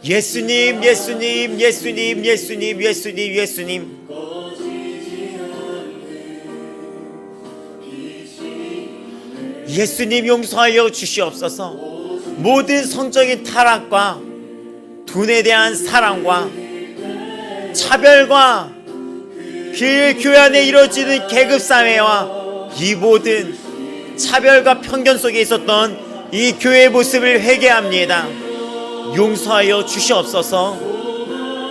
예수님, 예수님, 예수님, 예수님, 예수님, 예수님. 예수님, 용서하여 주시옵소서. 모든 성적인 타락과 돈에 대한 사랑과 차별과 그 교회 안에 이루어지는 계급사회와 이 모든 차별과 편견 속에 있었던 이 교회의 모습을 회개합니다. 용서하여 주시옵소서.